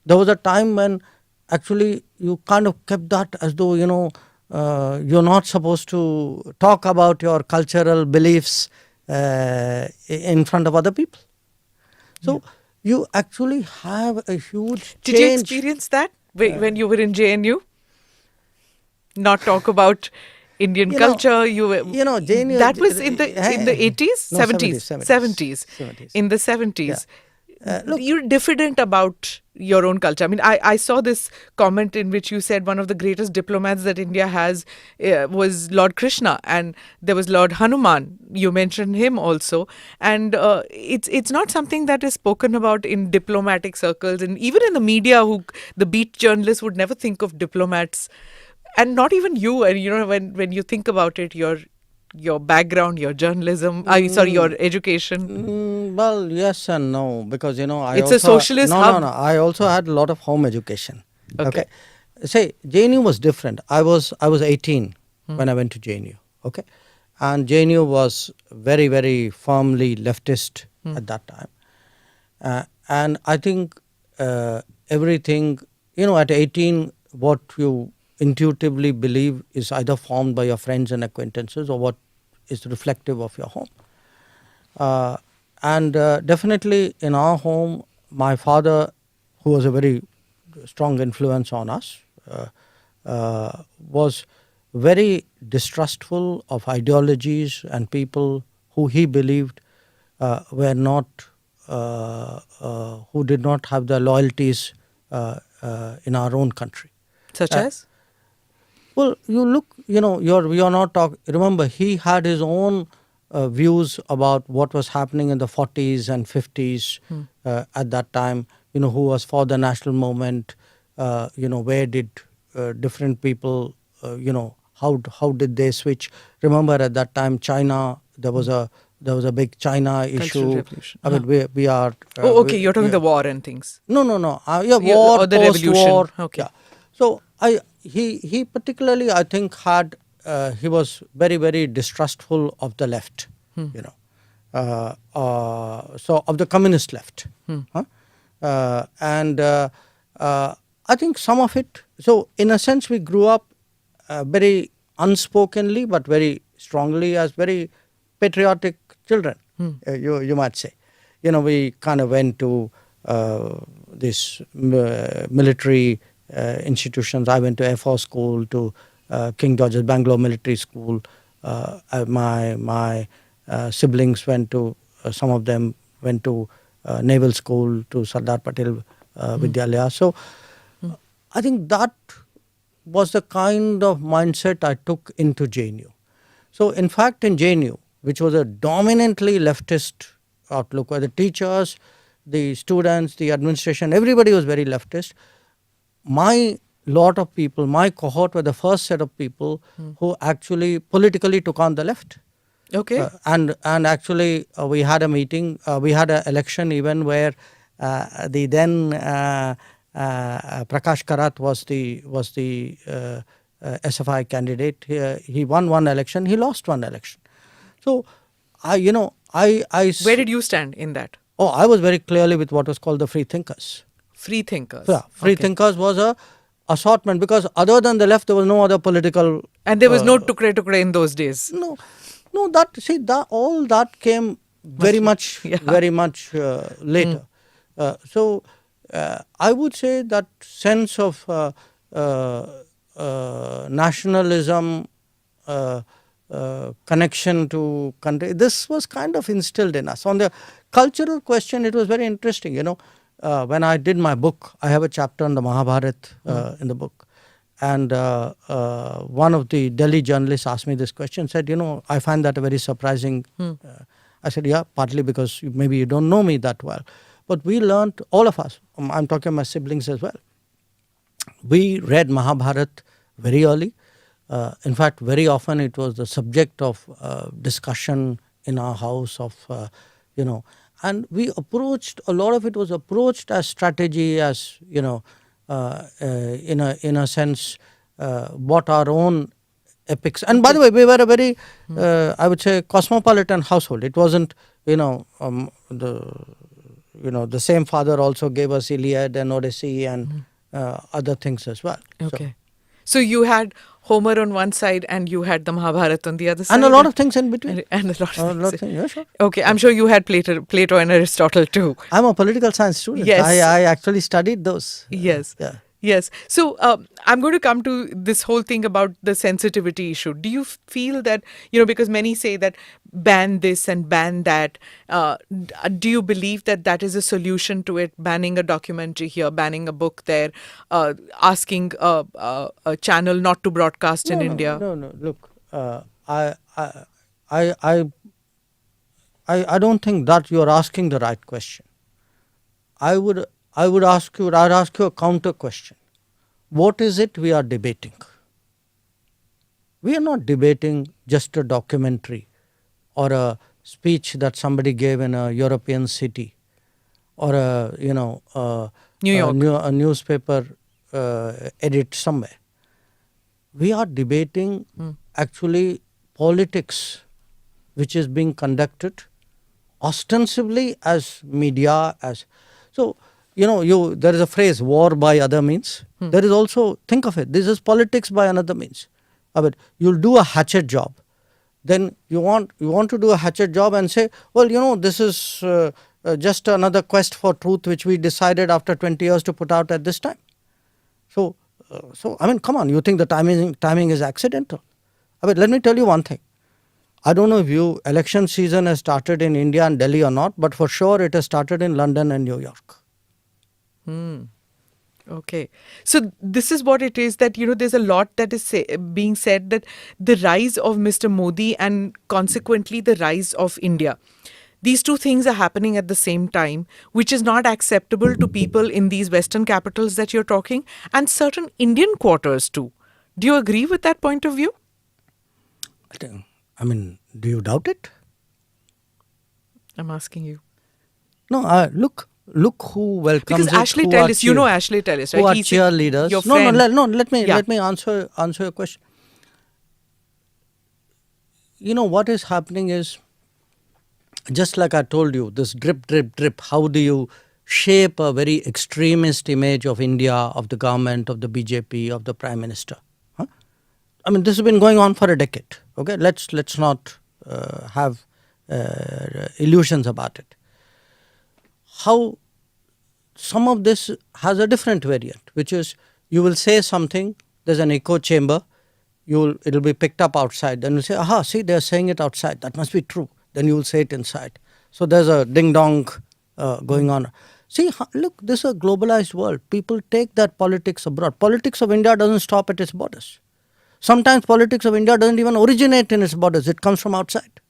S1: There was a time when actually you kind of kept that as though, you're not supposed to talk about your cultural beliefs in front of other people. So you actually have a huge change.
S2: Did you experience that when you were in JNU? Not talk about Indian culture.
S1: JNU,
S2: that was in the 80s,
S1: no,
S2: 70s. In the 70s.
S1: Look,
S2: You're diffident about your own culture. I saw this comment in which you said one of the greatest diplomats that India has was Lord Krishna, and there was Lord Hanuman. You mentioned him also, and it's not something that is spoken about in diplomatic circles, and even in the media, the beat journalists would never think of diplomats, and not even you. And when you think about it, your background, your journalism, your education.
S1: Well, yes and no, because
S2: It's
S1: also,
S2: a socialist hub.
S1: No. I also had a lot of home education.
S2: Okay.
S1: Say JNU was different. I was 18 when I went to JNU. Okay, and JNU was very, very firmly leftist at that time, and I think everything at 18, what you intuitively believe is either formed by your friends and acquaintances or what is reflective of your home. And definitely in our home, my father, who was a very strong influence on us, was very distrustful of ideologies and people who he believed were not, who did not have the loyalties in our own country.
S2: Such as?
S1: Well, you look, you're not talking. Remember, he had his own views about what was happening in the 40s and 50s at that time. Who was for the national movement? Where did different people, how did they switch? Remember, at that time, China, there was a big China
S2: Cultural
S1: issue.
S2: revolution.
S1: I mean, we are.
S2: Oh, okay. You're talking the war and things.
S1: No. Yeah, war,
S2: or the
S1: post-war.
S2: revolution. Okay.
S1: Yeah. So he particularly, I think, he was very, very distrustful of the left, so of the communist left. Huh? And I think some of it, so in a sense we grew up very unspokenly but very strongly as very patriotic children, you might say. We kind of went to these military institutions. I went to Air Force School, to King George's Bangalore Military School. My siblings went to, some of them went to Naval School, to Sardar Patel Vidyalaya. So I think that was the kind of mindset I took into JNU. So in fact, in JNU, which was a dominantly leftist outlook, where the teachers, the students, the administration, everybody was very leftist. My lot of people, my cohort were the first set of people who actually politically took on the left.
S2: Okay.
S1: And actually we had a meeting, we had an election even where the then Prakash Karat was the SFI candidate. He won one election, he lost one election. So I
S2: Where did you stand in that?
S1: Oh, I was very clearly with what was called the free thinkers.
S2: Free thinkers.
S1: Yeah, free thinkers was a assortment, because other than the left there was no other political.
S2: And there was no tukre in those days.
S1: No, all that came very much later. So I would say that sense of nationalism, connection to country, this was kind of instilled in us. On the cultural question, it was very interesting. When I did my book, I have a chapter on the Mahabharata in the book. And one of the Delhi journalists asked me this question, said, I find that a very surprising. I said, yeah, partly because maybe you don't know me that well. But we learned, all of us, I'm talking my siblings as well, we read Mahabharata very early. In fact, very often it was the subject of discussion in our house and we approached, a lot of it was approached as strategy, as, in a sense, what our own epics. And by the way, we were a very, I would say, cosmopolitan household. It wasn't, the same father also gave us Iliad and Odyssey and other things as well.
S2: Okay. So you had Homer on one side and you had the Mahabharata on the other side.
S1: And a lot of things in between.
S2: And a lot of things.
S1: Yeah, sure.
S2: Okay, I'm sure you had Plato and Aristotle too.
S1: I'm a political science student.
S2: Yes.
S1: I actually studied those.
S2: Yes.
S1: Yeah.
S2: Yes. So I'm going to come to this whole thing about the sensitivity issue. Do you feel that, because many say that ban this and ban that, do you believe that that is a solution to it? Banning a documentary here, banning a book there, asking a channel not to broadcast in India?
S1: No. Look, I don't think that you're asking the right question. I'd ask you a counter question. What is it we are debating? We are not debating just a documentary or a speech that somebody gave in a European city or
S2: New York.
S1: a newspaper edit somewhere. We are debating actually politics which is being conducted ostensibly as media, as so. There is a phrase, war by other means. There is also, think of it, this is politics by another means. I mean, you'll do a hatchet job. Then you want to do a hatchet job and say, well, this is just another quest for truth which we decided after 20 years to put out at this time. So I mean, come on, you think the timing is accidental? I mean, let me tell you one thing. I don't know if election season has started in India and Delhi or not, but for sure it has started in London and New York.
S2: Okay. So this is what it is that, there's a lot that is being said, that the rise of Mr. Modi and consequently the rise of India. These two things are happening at the same time, which is not acceptable to people in these Western capitals that you're talking, and certain Indian quarters too. Do you agree with that point of view?
S1: I mean, do you doubt it?
S2: I'm asking you.
S1: No, look who welcomes
S2: Because
S1: it.
S2: Ashley
S1: who are
S2: Tellis, you know Ashley Tellis, right?
S1: Who are
S2: He's
S1: cheerleaders?
S2: your
S1: No,
S2: friend.
S1: let me
S2: Yeah.
S1: let me answer your question. What is happening is, just like I told you, this drip, drip, drip. How do you shape a very extremist image of India, of the government, of the BJP, of the Prime Minister? Huh? I mean, this has been going on for a decade. Okay, let's not have illusions about it. How some of this has a different variant, which is you will say something, there's an echo chamber, it'll be picked up outside, then you'll say, aha, see, they're saying it outside, that must be true. Then you will say it inside. So there's a ding dong going on. See, look, this is a globalized world. People take that politics abroad. Politics of India doesn't stop at its borders. Sometimes politics of India doesn't even originate in its borders. It comes from outside.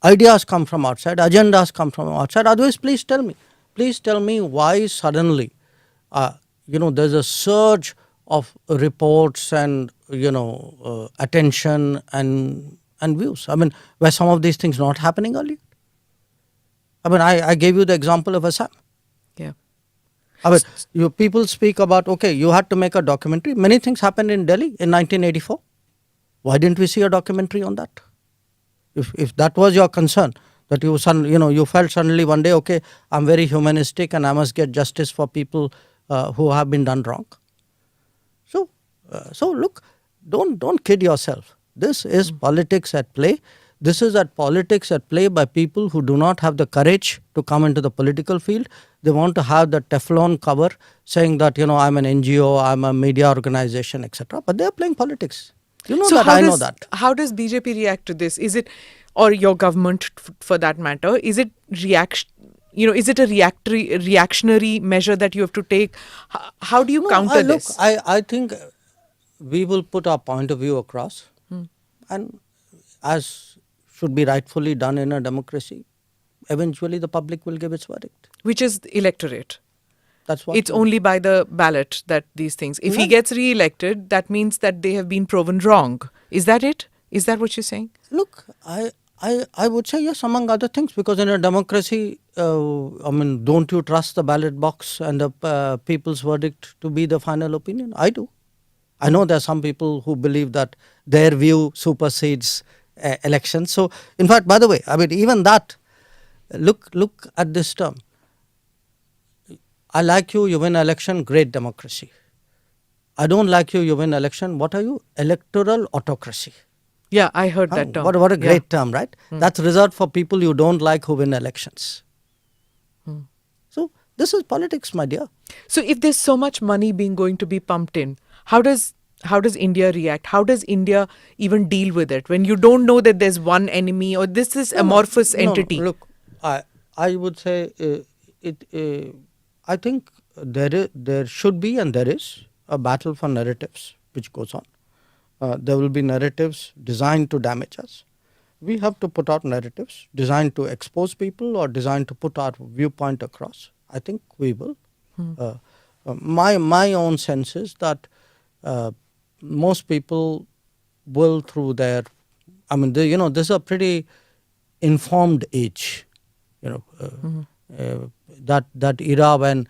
S1: Ideas come from outside, agendas come from outside. Otherwise, please tell me why suddenly, there's a surge of reports and, attention and views. I mean, were some of these things not happening earlier? I mean, I gave you the example of Assam.
S2: Yeah.
S1: I mean, people speak about, okay, you had to make a documentary. Many things happened in Delhi in 1984. Why didn't we see a documentary on that? If that was your concern, that you felt suddenly one day, okay, I'm very humanistic and I must get justice for people who have been done wrong. So look, don't kid yourself. This is politics at play. This is politics at play by people who do not have the courage to come into the political field. They want to have the Teflon cover saying that, I'm an NGO, I'm a media organization, etc. But they are playing politics. You know that, I know that.
S2: How does BJP react to this? Is it, or your government for that matter, is it is it a reactionary measure that you have to take? How do you counter this?
S1: I think we will put our point of view across, and as should be rightfully done in a democracy, eventually the public will give its verdict.
S2: Which is the electorate.
S1: That's what
S2: it's only by the ballot that these things. If he gets re-elected, that means that they have been proven wrong. Is that it? Is that what you're saying?
S1: Look, I would say yes, among other things, because in a democracy, don't you trust the ballot box and the people's verdict to be the final opinion? I do. I know there are some people who believe that their view supersedes elections. So, in fact, by the way, I mean, even that, look at this term. I like you, you win election, great democracy. I don't like you, you win election, what are you? Electoral autocracy.
S2: Yeah, I heard that term.
S1: What a great term, right? That's reserved for people you don't like who win elections. So this is politics, my dear.
S2: So if there's so much money going to be pumped in, how does India react? How does India even deal with it when you don't know that there's one enemy or this is amorphous entity?
S1: No, look, I would say I think there should be and there is a battle for narratives which goes on. There will be narratives designed to damage us. We have to put out narratives designed to expose people or designed to put our viewpoint across. I think we will. My own sense is that most people will, through their, this is a pretty informed age. That era when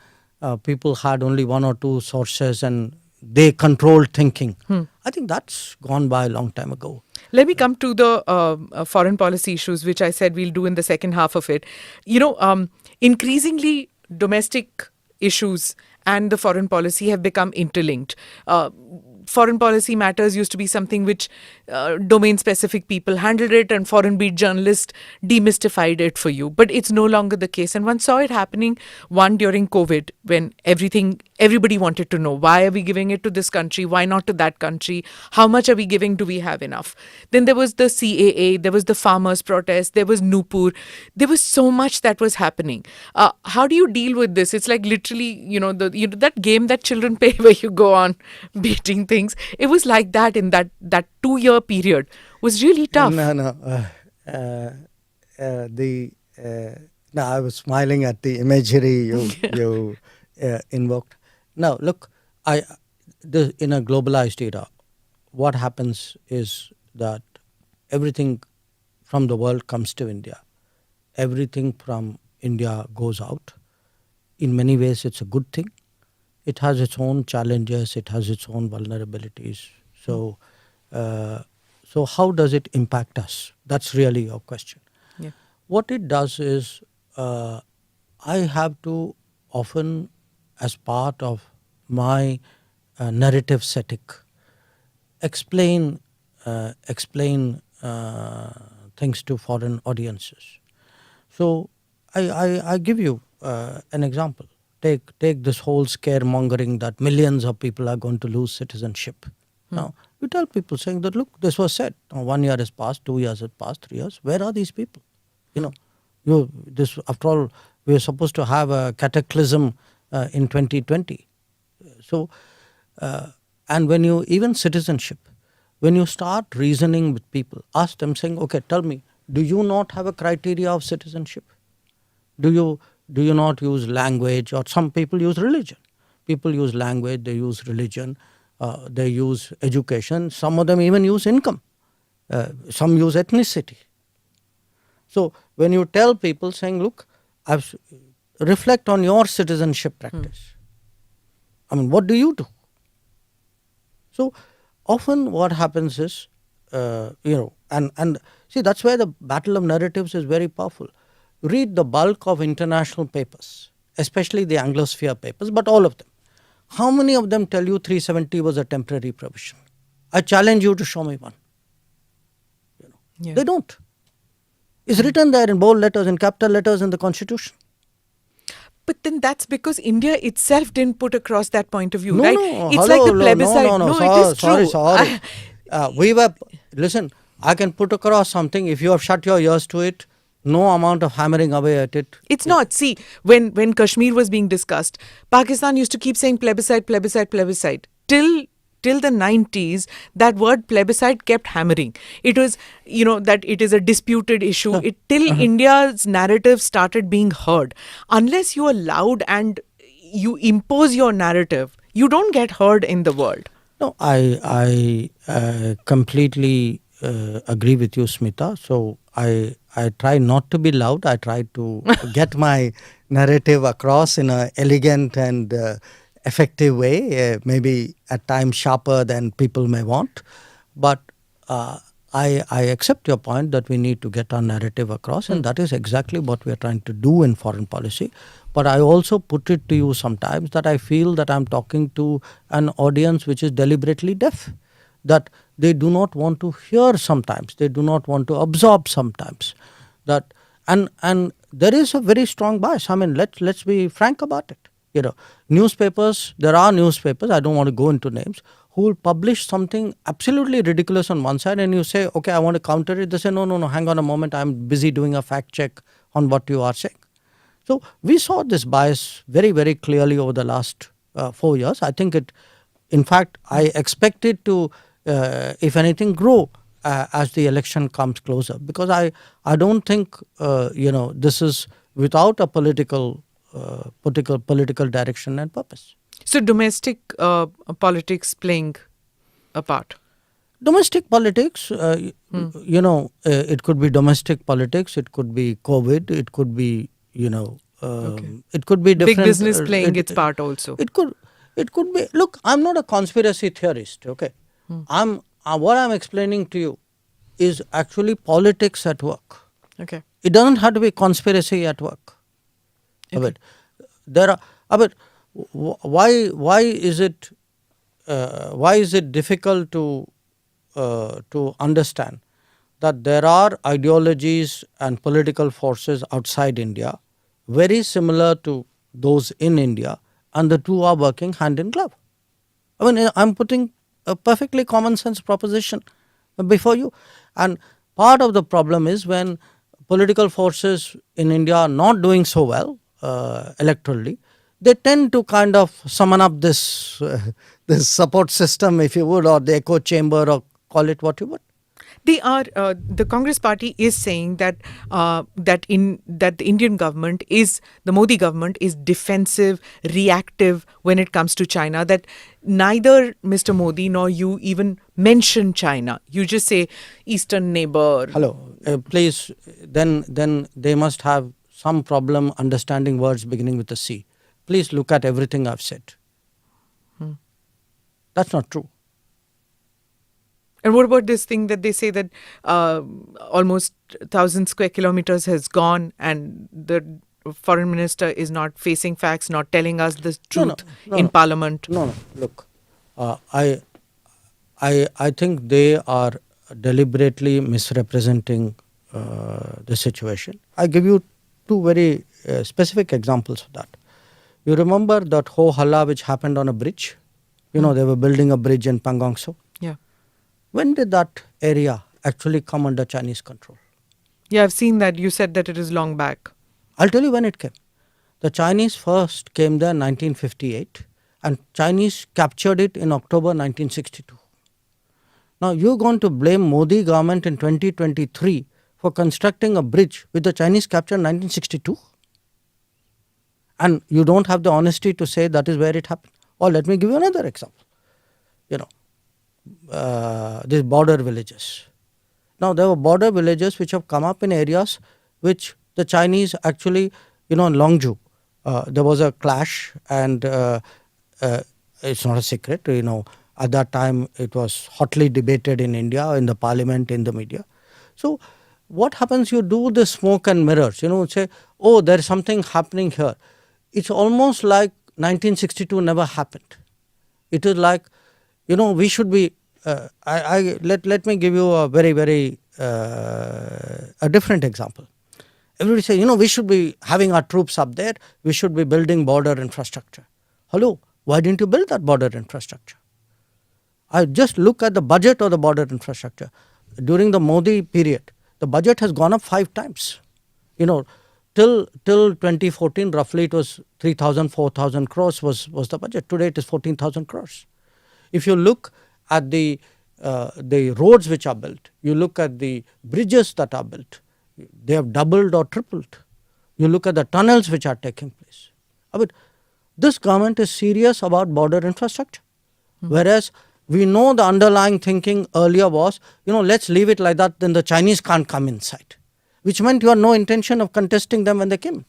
S1: people had only one or two sources and they controlled thinking. I think that's gone by a long time ago.
S2: Let me come to the foreign policy issues, which I said we'll do in the second half of it. Increasingly domestic issues and the foreign policy have become interlinked. Foreign policy matters used to be something which domain-specific people handled it and foreign beat journalists demystified it for you. But it's no longer the case. And one saw it happening, during COVID, when everything Everybody wanted to know, why are we giving it to this country? Why not to that country? How much are we giving? Do we have enough? Then there was the CAA, there was the farmers' protest, there was Nupur. There was so much that was happening. How do you deal with this? It's like literally, that game that children play where you go on beating things. It was like that in that 2 year period. Was really tough.
S1: No. Uh, the no, I was smiling at the imagery you invoked. Now, look, in a globalized era, what happens is that everything from the world comes to India. Everything from India goes out. In many ways, it's a good thing. It has its own challenges. It has its own vulnerabilities. So, so how does it impact us? That's really your question.
S2: Yeah.
S1: What it does is, I have to often, as part of my narrative setting, explain things to foreign audiences. So I give you an example. Take this whole scaremongering that millions of people are going to lose citizenship. Now, you tell people saying that, look, this was said. Now, 1 year has passed, 2 years has passed, 3 years. Where are these people? This after all, we are supposed to have a cataclysm in 2020. So, and when you, even citizenship, when you start reasoning with people, ask them saying, okay, tell me, do you not have a criteria of citizenship? Do you not use language? Or some people use religion. People use language, they use religion, they use education. Some of them even use income. Some use ethnicity. So when you tell people saying, look, reflect on your citizenship practice. I mean, what do you do? So often what happens is, and see, that's where the battle of narratives is very powerful. Read the bulk of international papers, especially the Anglosphere papers, but all of them. How many of them tell you 370 was a temporary provision? I challenge you to show me one.
S2: Yeah.
S1: They don't. It's written there in bold letters, in capital letters in the Constitution.
S2: But then that's because India itself didn't put across that point of view,
S1: No,
S2: right?
S1: no,
S2: It's
S1: hello,
S2: like the
S1: no,
S2: plebiscite.
S1: no,
S2: it is true.
S1: sorry. Listen, I can put across something. If you have shut your ears to it, no amount of hammering away at it.
S2: It's not. See, when Kashmir was being discussed, Pakistan used to keep saying plebiscite, plebiscite, plebiscite. Till the 90s, that word plebiscite kept hammering. It was, that it is a disputed issue. Till India's narrative started being heard. Unless you are loud and you impose your narrative, you don't get heard in the world.
S1: No, I completely agree with you, Smita. So I try not to be loud. I try to get my narrative across in an elegant and effective way, maybe at times sharper than people may want. But I accept your point that we need to get our narrative across, and that is exactly what we are trying to do in foreign policy. But I also put it to you sometimes that I feel that I'm talking to an audience which is deliberately deaf, that they do not want to hear sometimes, they do not want to absorb sometimes. That and there is a very strong bias. I mean, let's be frank about it. Newspapers, there are newspapers, I don't want to go into names, who will publish something absolutely ridiculous on one side, and you say, okay, I want to counter it. They say, no, hang on a moment, I'm busy doing a fact check on what you are saying. So we saw this bias very, very clearly over the last 4 years. I think in fact, I expect it to, if anything, grow as the election comes closer, because I don't think, this is without a political direction and purpose.
S2: So domestic politics playing a part.
S1: Domestic politics, it could be domestic politics, it could be COVID, it could be, it could be different.
S2: Big business playing its part also.
S1: It could be. Look, I'm not a conspiracy theorist. Okay, what I'm explaining to you is actually politics at work.
S2: Okay.
S1: It doesn't have to be conspiracy at work.
S2: Okay.
S1: Why is it difficult to understand that there are ideologies and political forces outside India very similar to those in India, and the two are working hand in glove. I mean, I'm putting a perfectly common sense proposition before you. And part of the problem is when political forces in India are not doing so well electorally, they tend to kind of summon up this this support system, if you would, or the echo chamber, or call it what you would.
S2: They are the Congress party is saying that that the Indian government is the Modi government is defensive, reactive when it comes to China. That neither Mr. Modi nor you even mention China. You just say eastern neighbor.
S1: Hello, please. Then they must have some problem understanding words beginning with a C. Please look at everything I've said. That's not true.
S2: And what about this thing that they say that almost 1,000 square kilometers has gone and the foreign minister is not facing facts, not telling us the truth in parliament?
S1: No. Look, I think they are deliberately misrepresenting the situation. I give you two very specific examples of that. You remember that ho halla which happened on a bridge? They were building a bridge in Pangong Tso.
S2: Yeah.
S1: When did that area actually come under Chinese control?
S2: Yeah, I've seen that. You said that it is long back.
S1: I'll tell you when it came. The Chinese first came there in 1958 and Chinese captured it in October 1962. Now you're going to blame Modi government in 2023 for constructing a bridge with the Chinese captured in 1962? And you don't have the honesty to say that is where it happened. Or let me give you another example. These border villages. Now there were border villages which have come up in areas which the Chinese actually, in Longju, there was a clash and it's not a secret, at that time it was hotly debated in India, in the parliament, in the media. So what happens, you do the smoke and mirrors, say, oh, there is something happening here. It's almost like 1962 never happened. It is like, we should be, let me give you a very, very, a different example. Everybody say, we should be having our troops up there, we should be building border infrastructure. Hello, why didn't you build that border infrastructure? I just look at the budget of the border infrastructure. During the Modi period, the budget has gone up 5 times. Till 2014, roughly it was 3,000, 4,000 crores was the budget. Today it is 14,000 crores. If you look at the roads which are built, you look at the bridges that are built, they have doubled or tripled. You look at the tunnels which are taking place. I mean, this government is serious about border infrastructure. Whereas we know the underlying thinking earlier was, let's leave it like that, then the Chinese can't come inside. Which meant you had no intention of contesting them when they came.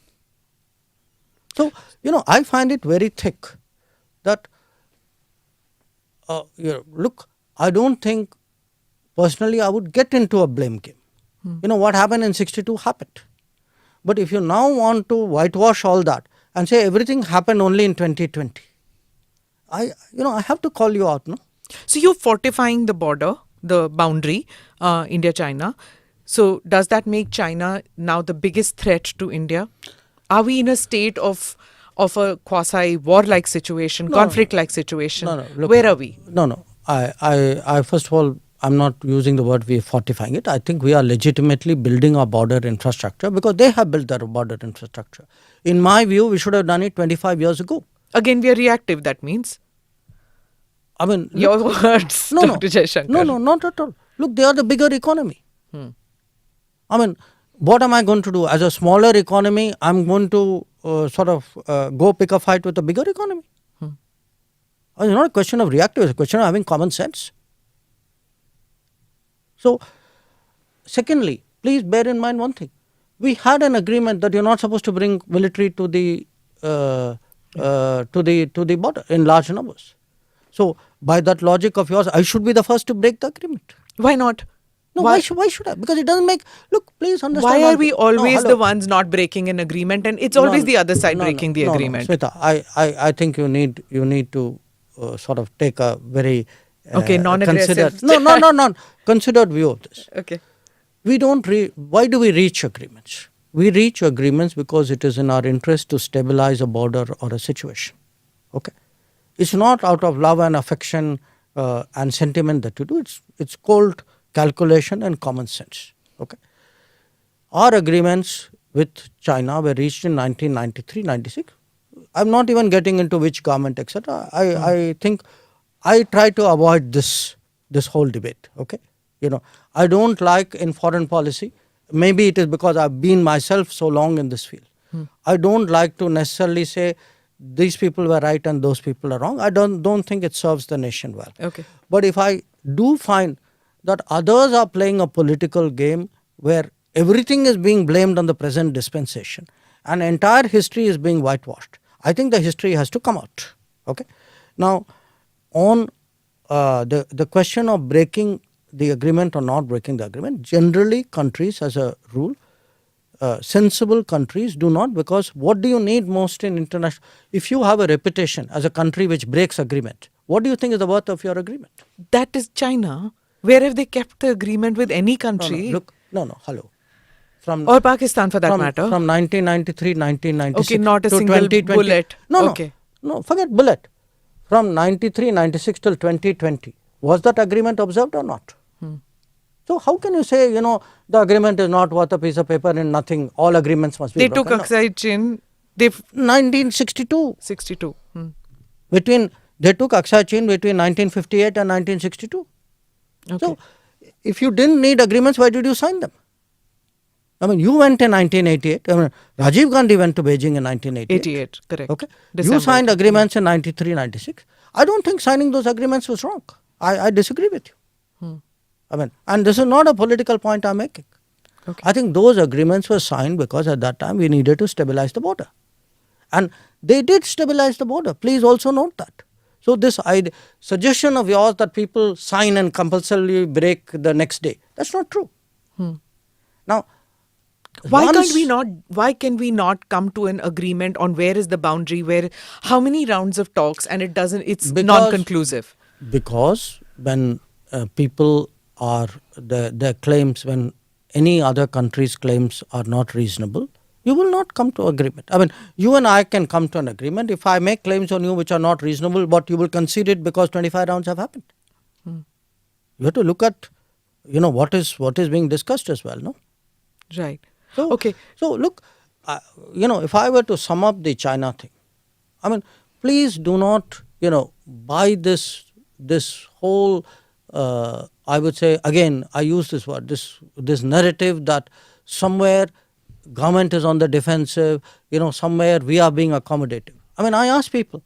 S1: So, I find it very thick that, look, I don't think, personally, I would get into a blame game. What happened in 62 happened. But if you now want to whitewash all that and say everything happened only in 2020, I have to call you out, no?
S2: So you're fortifying the border, the boundary, India-China. So does that make China now the biggest threat to India? Are we in a state of a quasi-war-like situation, conflict-like situation?
S1: No. Look,
S2: where are we?
S1: No. I first of all, I'm not using the word we are fortifying it. I think we are legitimately building our border infrastructure because they have built their border infrastructure. In my view, we should have done it 25 years ago.
S2: Again, we are reactive, that means.
S1: I mean,
S2: Your words, Dr. Jayshankar.
S1: No, not at all. Look, they are the bigger economy. I mean, what am I going to do? As a smaller economy, I'm going to go pick a fight with a bigger economy. It's not a question of reactive, it's a question of having common sense. So, secondly, please bear in mind one thing. We had an agreement that you're not supposed to bring military to the border in large numbers. So, by that logic of yours, I should be the first to break the agreement.
S2: Why not?
S1: No, why should I? Because it doesn't make... Look, please understand...
S2: Why are we always the ones not breaking an agreement and it's always the other side breaking the agreement?
S1: No, Smita, I think you need to sort of take a very...
S2: non-aggressive...
S1: considered view of this.
S2: Okay.
S1: Why do we reach agreements? We reach agreements because it is in our interest to stabilize a border or a situation. Okay, it's not out of love and affection and sentiment that you do. It's cold calculation and common sense. Okay, our agreements with China were reached in 1993, 96. I'm not even getting into which government, etc. I think I try to avoid this whole debate. Okay, I don't like in foreign policy. Maybe it is because I've been myself so long in this field. I don't like to necessarily say these people were right and those people are wrong. I don't think it serves the nation well.
S2: Okay.
S1: But if I do find that others are playing a political game where everything is being blamed on the present dispensation and entire history is being whitewashed, I think the history has to come out. Okay. Now, on the question of breaking the agreement or not breaking the agreement, generally countries as a rule, sensible countries do not, because what do you need most in international? If you have a reputation as a country which breaks agreement, what do you think is the worth of your agreement?
S2: That is China. Where have they kept the agreement with any
S1: No,
S2: country?
S1: look, hello.
S2: Or Pakistan for that matter.
S1: From 1993, 1996
S2: Okay, not a
S1: to
S2: single
S1: 2020.
S2: bullet.
S1: No,
S2: Okay.
S1: no, forget bullet. From 93, 96 till 2020, was that agreement observed or not? So how can you say, the agreement is not worth a piece of paper and nothing, all agreements must be
S2: They
S1: broken?
S2: took Aksai Chin. They've
S1: 1962.
S2: 62.
S1: They took Aksai Chin between 1958 and 1962.
S2: Okay.
S1: So, if you didn't need agreements, why did you sign them? I mean, you went in 1988. I mean, Rajiv Gandhi went to Beijing in 1988.
S2: 88, correct.
S1: Okay.
S2: December.
S1: You signed agreements in 93, 96. I don't think signing those agreements was wrong. I disagree with you. I mean, and this is not a political point I'm making.
S2: Okay.
S1: I think those agreements were signed because at that time we needed to stabilize the border. And they did stabilize the border. Please also note that. So this suggestion of yours that people sign and compulsorily break the next day, that's not true. Now,
S2: Why can we not come to an agreement on where is the boundary, how many rounds of talks, and it's non-conclusive?
S1: Because when people are, their claims, when any other country's claims are not reasonable, you will not come to agreement. I mean, you and I can come to an agreement. If I make claims on you which are not reasonable, but you will concede it because 25 rounds have happened. You have to look at, what is being discussed as well, no?
S2: Right.
S1: So,
S2: Okay.
S1: So look, if I were to sum up the China thing, I mean, please do not, buy this whole, I would say, again, I use this word, this narrative that somewhere government is on the defensive, somewhere we are being accommodative. I mean, I ask people,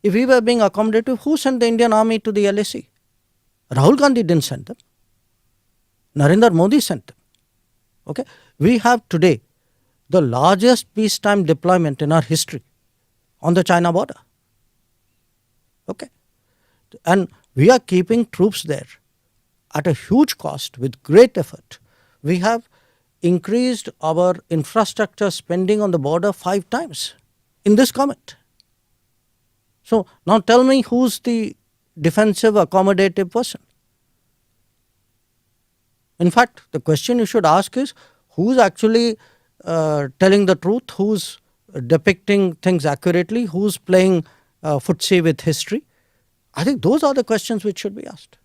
S1: if we were being accommodative, who sent the Indian army to the LAC? Rahul Gandhi didn't send them. Narendra Modi sent them. Okay, we have today the largest peacetime deployment in our history on the China border. Okay, and we are keeping troops there at a huge cost with great effort. We have increased our infrastructure spending on the border 5 times in this government. So now tell me who's the defensive accommodative person. In fact, the question you should ask is who's actually telling the truth, who's depicting things accurately, who's playing footsie with history. I think those are the questions which should be asked.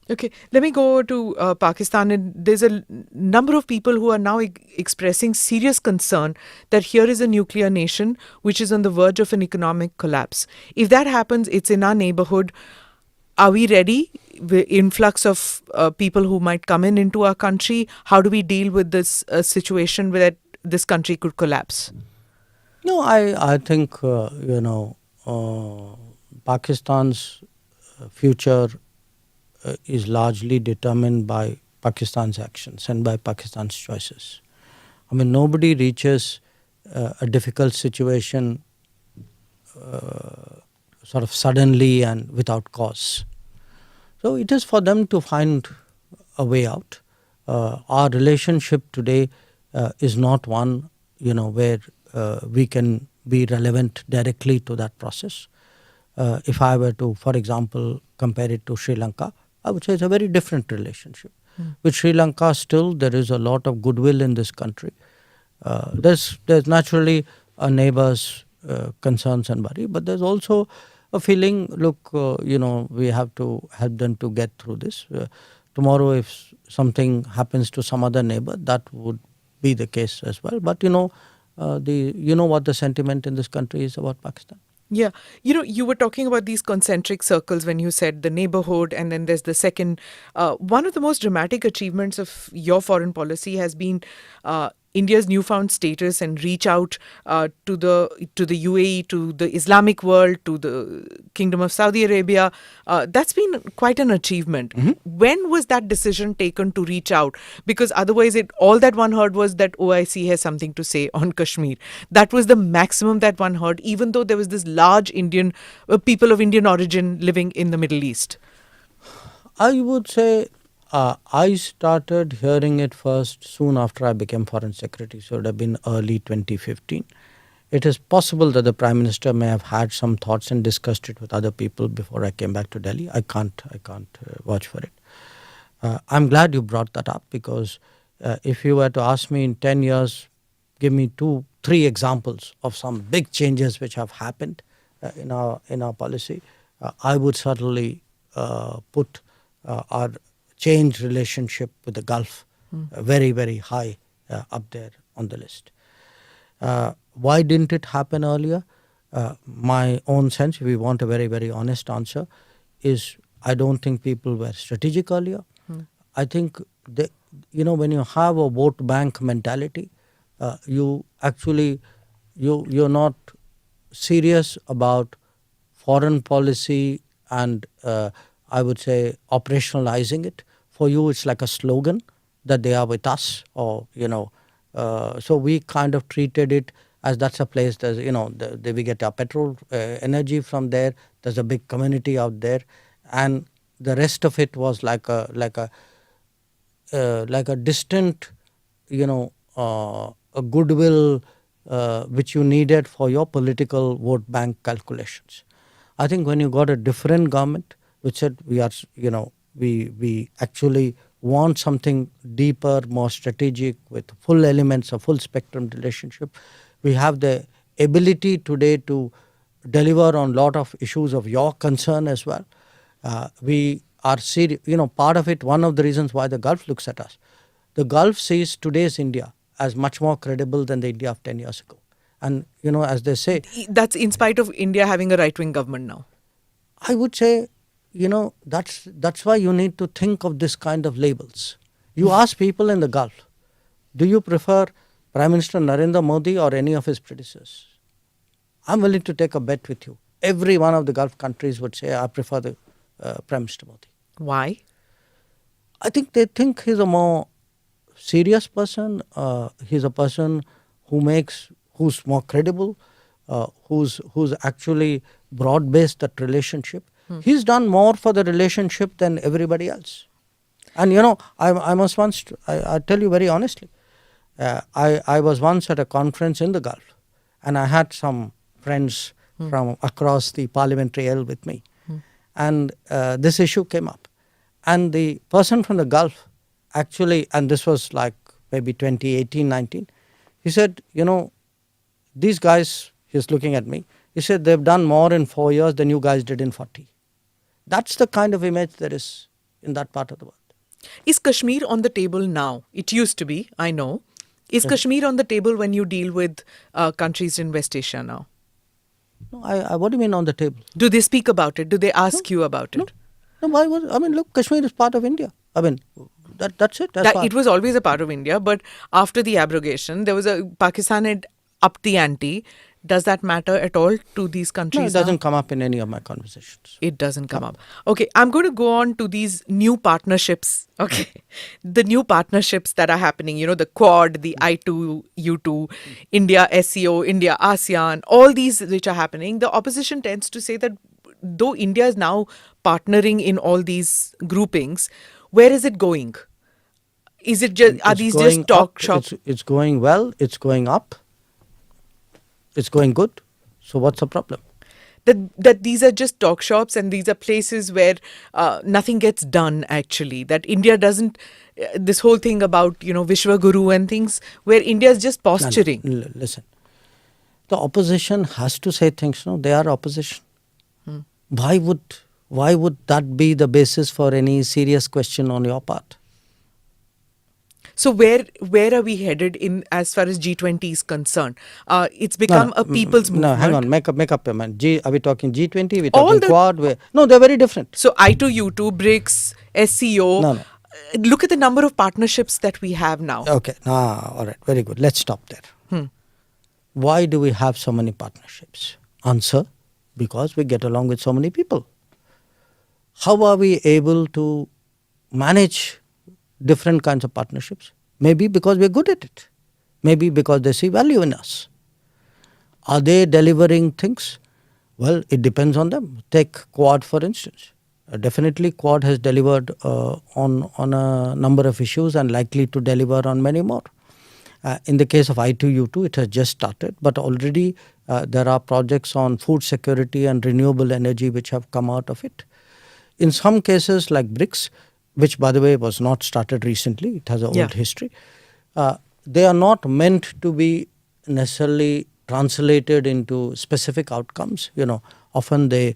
S2: Okay, let me go to Pakistan. And there's a number of people who are now expressing serious concern that here is a nuclear nation which is on the verge of an economic collapse. If that happens, it's in our neighborhood. Are we ready? The influx of people who might come into our country, how do we deal with this situation where this country could collapse?
S1: No, I think, Pakistan's future is largely determined by Pakistan's actions and by Pakistan's choices. I mean, nobody reaches a difficult situation sort of suddenly and without cause. So it is for them to find a way out. Our relationship today is not one, where we can be relevant directly to that process. If I were to, for example, compare it to Sri Lanka, I would say it's a very different relationship. With Sri Lanka, still there is a lot of goodwill in this country. There's naturally a neighbor's concerns and worry, but there's also a feeling, look, we have to help them to get through this. Tomorrow, if something happens to some other neighbor, that would be the case as well. But what the sentiment in this country is about Pakistan.
S2: Yeah. You were talking about these concentric circles when you said the neighborhood, and then there's the second. One of the most dramatic achievements of your foreign policy has been India's newfound status and reach out to the UAE, to the Islamic world, to the Kingdom of Saudi Arabia. That's been quite an achievement. When was that decision taken to reach out? Because otherwise, all that one heard was that OIC has something to say on Kashmir. That was the maximum that one heard, even though there was this large Indian people of Indian origin living in the Middle East.
S1: I would say I started hearing it first soon after I became Foreign Secretary, so it would have been early 2015. It is possible that the Prime Minister may have had some thoughts and discussed it with other people before I came back to Delhi. I can't vouch for it. I'm glad you brought that up, because if you were to ask me in 10 years, give me 2-3 examples of some big changes which have happened in our policy, I would certainly put our changed relationship with the Gulf very, very high up there on the list. Why didn't it happen earlier? My own sense, if we want a very, very honest answer, is I don't think people were strategic earlier. I think, when you have a vote bank mentality, you're not serious about foreign policy and I would say operationalizing it. For you, it's like a slogan that they are with us, or so we kind of treated it as that's a place that we get our petrol energy from there. There's a big community out there, and the rest of it was like a distant, a goodwill which you needed for your political vote bank calculations. I think when you got a different government which said we actually want something deeper, more strategic, with full elements, a full spectrum relationship, we have the ability today to deliver on a lot of issues of your concern as well. We are serious, part of it, one of the reasons why the Gulf looks at us. The Gulf sees today's India as much more credible than the India of 10 years ago. And, as they say...
S2: That's in spite of India having a right-wing government now.
S1: I would say, that's why you need to think of this kind of labels. You ask people in the Gulf, do you prefer Prime Minister Narendra Modi or any of his predecessors? I'm willing to take a bet with you. Every one of the Gulf countries would say, I prefer the Prime Minister Modi.
S2: Why?
S1: I think they think he's a more serious person. He's a person who's more credible, who's actually broad-based that relationship. He's done more for the relationship than everybody else. And I must once, I tell you very honestly, I was once at a conference in the Gulf, and I had some friends from across the parliamentary aisle with me. And this issue came up. And the person from the Gulf actually, and this was like maybe 2018-19, he said, these guys, he's looking at me, he said, they've done more in 4 years than you guys did in 40. That's the kind of image there is in that part of the world.
S2: Is Kashmir on the table now? It used to be, I know. Is Kashmir on the table when you deal with countries in West Asia now?
S1: No, what do you mean on the table?
S2: Do they speak about it? Do they ask you about it?
S1: No, look, Kashmir is part of India. That's it.
S2: It was always a part of India, but after the abrogation, Pakistan had upped the ante. Does that matter at all to these countries?
S1: No, it doesn't come up in any of my conversations.
S2: It doesn't come up. Okay, I'm going to go on to these new partnerships. Okay, the new partnerships that are happening, the Quad, the I2, U2, India SEO, India ASEAN, all these which are happening. The opposition tends to say that though India is now partnering in all these groupings, where is it going? Is it just, are these just talk shops?
S1: It's going well, it's going up. It's going good. So what's the problem?
S2: That these are just talk shops and these are places where nothing gets done actually. That India doesn't, this whole thing about, Vishwa Guru and things, where India is just posturing.
S1: No, listen, the opposition has to say things. They are opposition. why would that be the basis for any serious question on your part?
S2: So where are we headed in as far as G20 is concerned? It's become a people's
S1: No,
S2: movement.
S1: hang on, make up your mind. Are we talking G20? Are we
S2: All
S1: talking
S2: the-
S1: Quad? No, they're very different.
S2: So I2U2, BRICS, SCO.
S1: No.
S2: Look at the number of partnerships that we have now.
S1: Okay, all right, very good. Let's stop there. Why do we have so many partnerships? Answer, because we get along with so many people. How are we able to manage different kinds of partnerships? Maybe because we're good at it. Maybe because they see value in us. Are they delivering things? Well, it depends on them. Take Quad, for instance. Definitely Quad has delivered on a number of issues and likely to deliver on many more. In the case of I2U2, it has just started, but already there are projects on food security and renewable energy which have come out of it. In some cases like BRICS, which by the way was not started recently, it has an old history, they are not meant to be necessarily translated into specific outcomes. Often they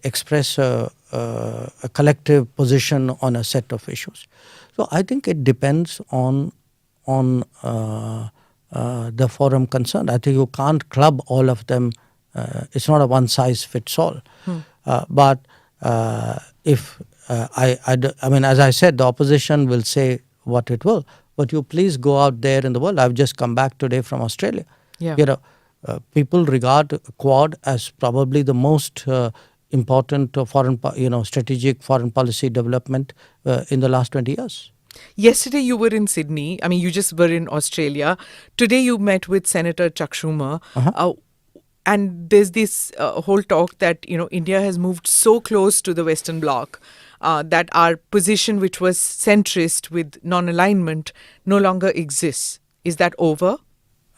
S1: express a collective position on a set of issues. So I think it depends on the forum concerned. I think you can't club all of them. It's not a one size fits all. But if I mean, as I said, the opposition will say what it will. But you please go out there in the world. I've just come back today from Australia.
S2: Yeah.
S1: People regard Quad as probably the most important strategic foreign policy development in the last 20 years.
S2: Yesterday you were in Sydney. I mean, you just were in Australia. Today you met with Senator Chuck Schumer. And there's this whole talk that, India has moved so close to the Western Bloc that our position, which was centrist with non-alignment, no longer exists. Is that over?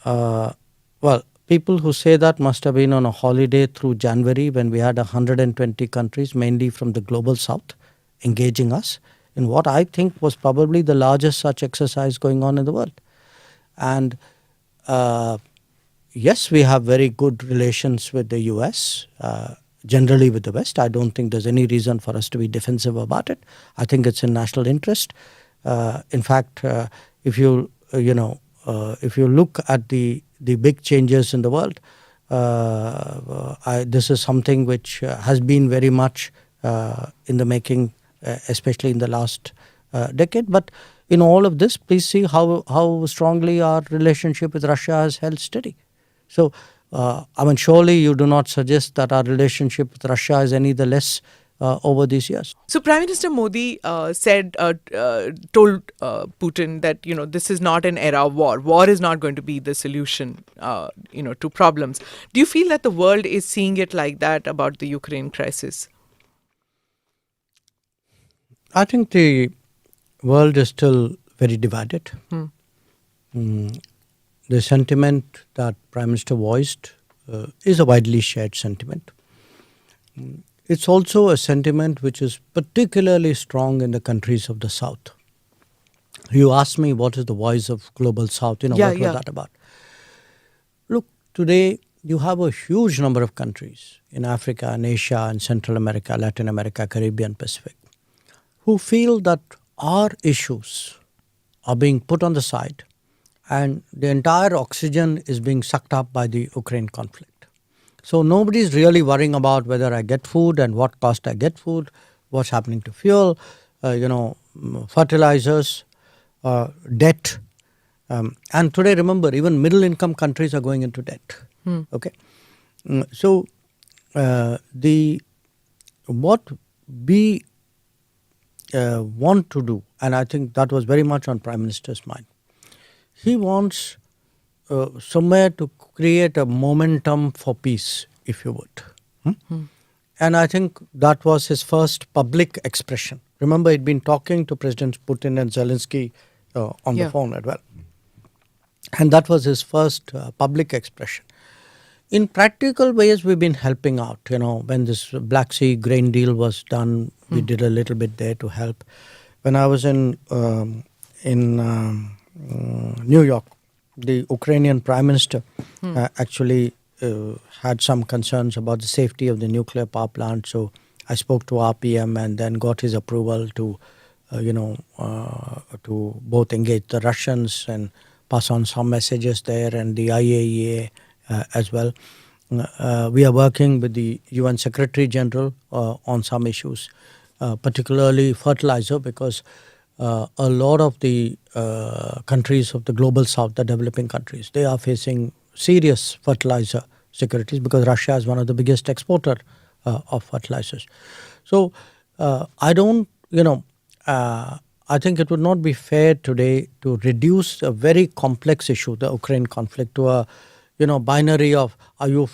S1: Well, people who say that must have been on a holiday through January when we had 120 countries, mainly from the global south, engaging us in what I think was probably the largest such exercise going on in the world. And yes, we have very good relations with the US, generally with the West. I don't think there's any reason for us to be defensive about it. I think it's in national interest. In fact, if you look at the big changes in the world, this is something which has been very much in the making, especially in the last decade. But in all of this, please see how strongly our relationship with Russia has held steady. So, surely you do not suggest that our relationship with Russia is any the less over these years.
S2: So Prime Minister Modi told Putin that, this is not an era of war. War is not going to be the solution, to problems. Do you feel that the world is seeing it like that about the Ukraine crisis?
S1: I think the world is still very divided. The sentiment that Prime Minister voiced is a widely shared sentiment. It's also a sentiment which is particularly strong in the countries of the South. You asked me what is the voice of Global South, what was that about? Look, today you have a huge number of countries in Africa and Asia and Central America, Latin America, Caribbean, Pacific, who feel that our issues are being put on the side and the entire oxygen is being sucked up by the Ukraine conflict. So nobody is really worrying about whether I get food and what cost I get food, what's happening to fuel, fertilizers, debt. And today, remember, even middle income countries are going into debt. Okay. So what we want to do, and I think that was very much on Prime Minister's mind, he wants somewhere to create a momentum for peace, if you would. And I think that was his first public expression. Remember, he'd been talking to Presidents Putin and Zelensky on the phone as well. And that was his first public expression. In practical ways, we've been helping out. When this Black Sea grain deal was done, we did a little bit there to help. When I was in New York, the Ukrainian Prime Minister actually had some concerns about the safety of the nuclear power plant. So I spoke to RPM and then got his approval to, to both engage the Russians and pass on some messages there, and the IAEA as well. We are working with the UN Secretary General on some issues, particularly fertilizer, because a lot of the countries of the global south, the developing countries, they are facing serious fertilizer securities because Russia is one of the biggest exporter of fertilizers. So I don't, I think it would not be fair today to reduce a very complex issue, the Ukraine conflict, to a binary of are you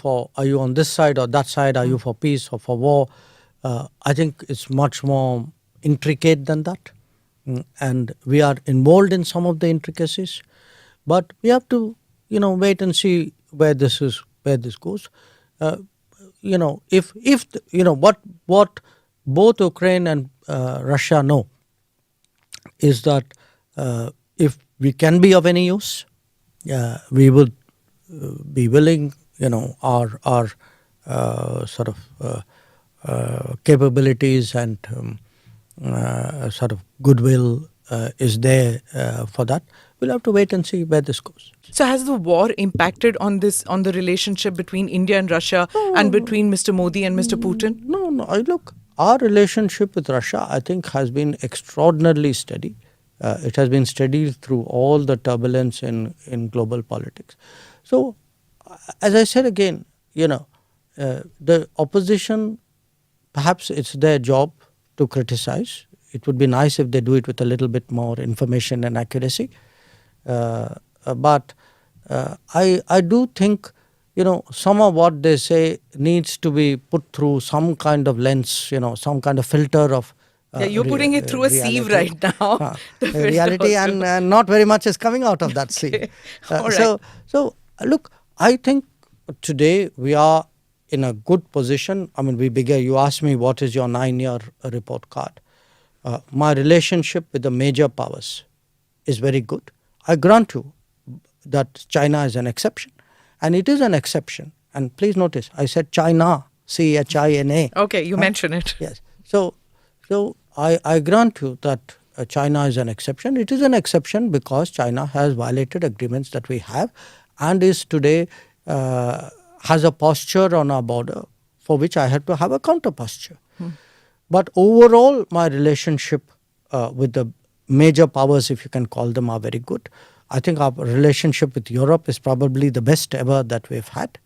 S1: on this side or that side, are you for peace or for war. I think it's much more intricate than that. And we are involved in some of the intricacies, but we have to wait and see where this goes. What both Ukraine and Russia know is that if we can be of any use, we will be willing. Our sort of capabilities and sort of goodwill is there for that. We'll have to wait and see where this goes.
S2: So has the war impacted on the relationship between India and Russia and between Mr. Modi and Mr. Putin?
S1: No. Look, our relationship with Russia, I think, has been extraordinarily steady. It has been steady through all the turbulence in global politics. So, as I said again, the opposition, perhaps it's their job to criticize. It would be nice if they do it with a little bit more information and accuracy. But I do think, some of what they say needs to be put through some kind of lens, some kind of filter of
S2: you're putting it through a sieve right now.
S1: Reality, and not very much is coming out of that sieve.
S2: All right.
S1: So look, I think today we are in a good position. I mean, you asked me what is your 9-year report card. My relationship with the major powers is very good. I grant you that China is an exception, and it is an exception. And please notice, I said China, China.
S2: Okay, you mention it.
S1: Yes. So I grant you that China is an exception. It is an exception because China has violated agreements that we have, and is today has a posture on our border for which I had to have a counter posture. But overall, my relationship with the major powers, if you can call them, are very good. I think our relationship with Europe is probably the best ever that we've had.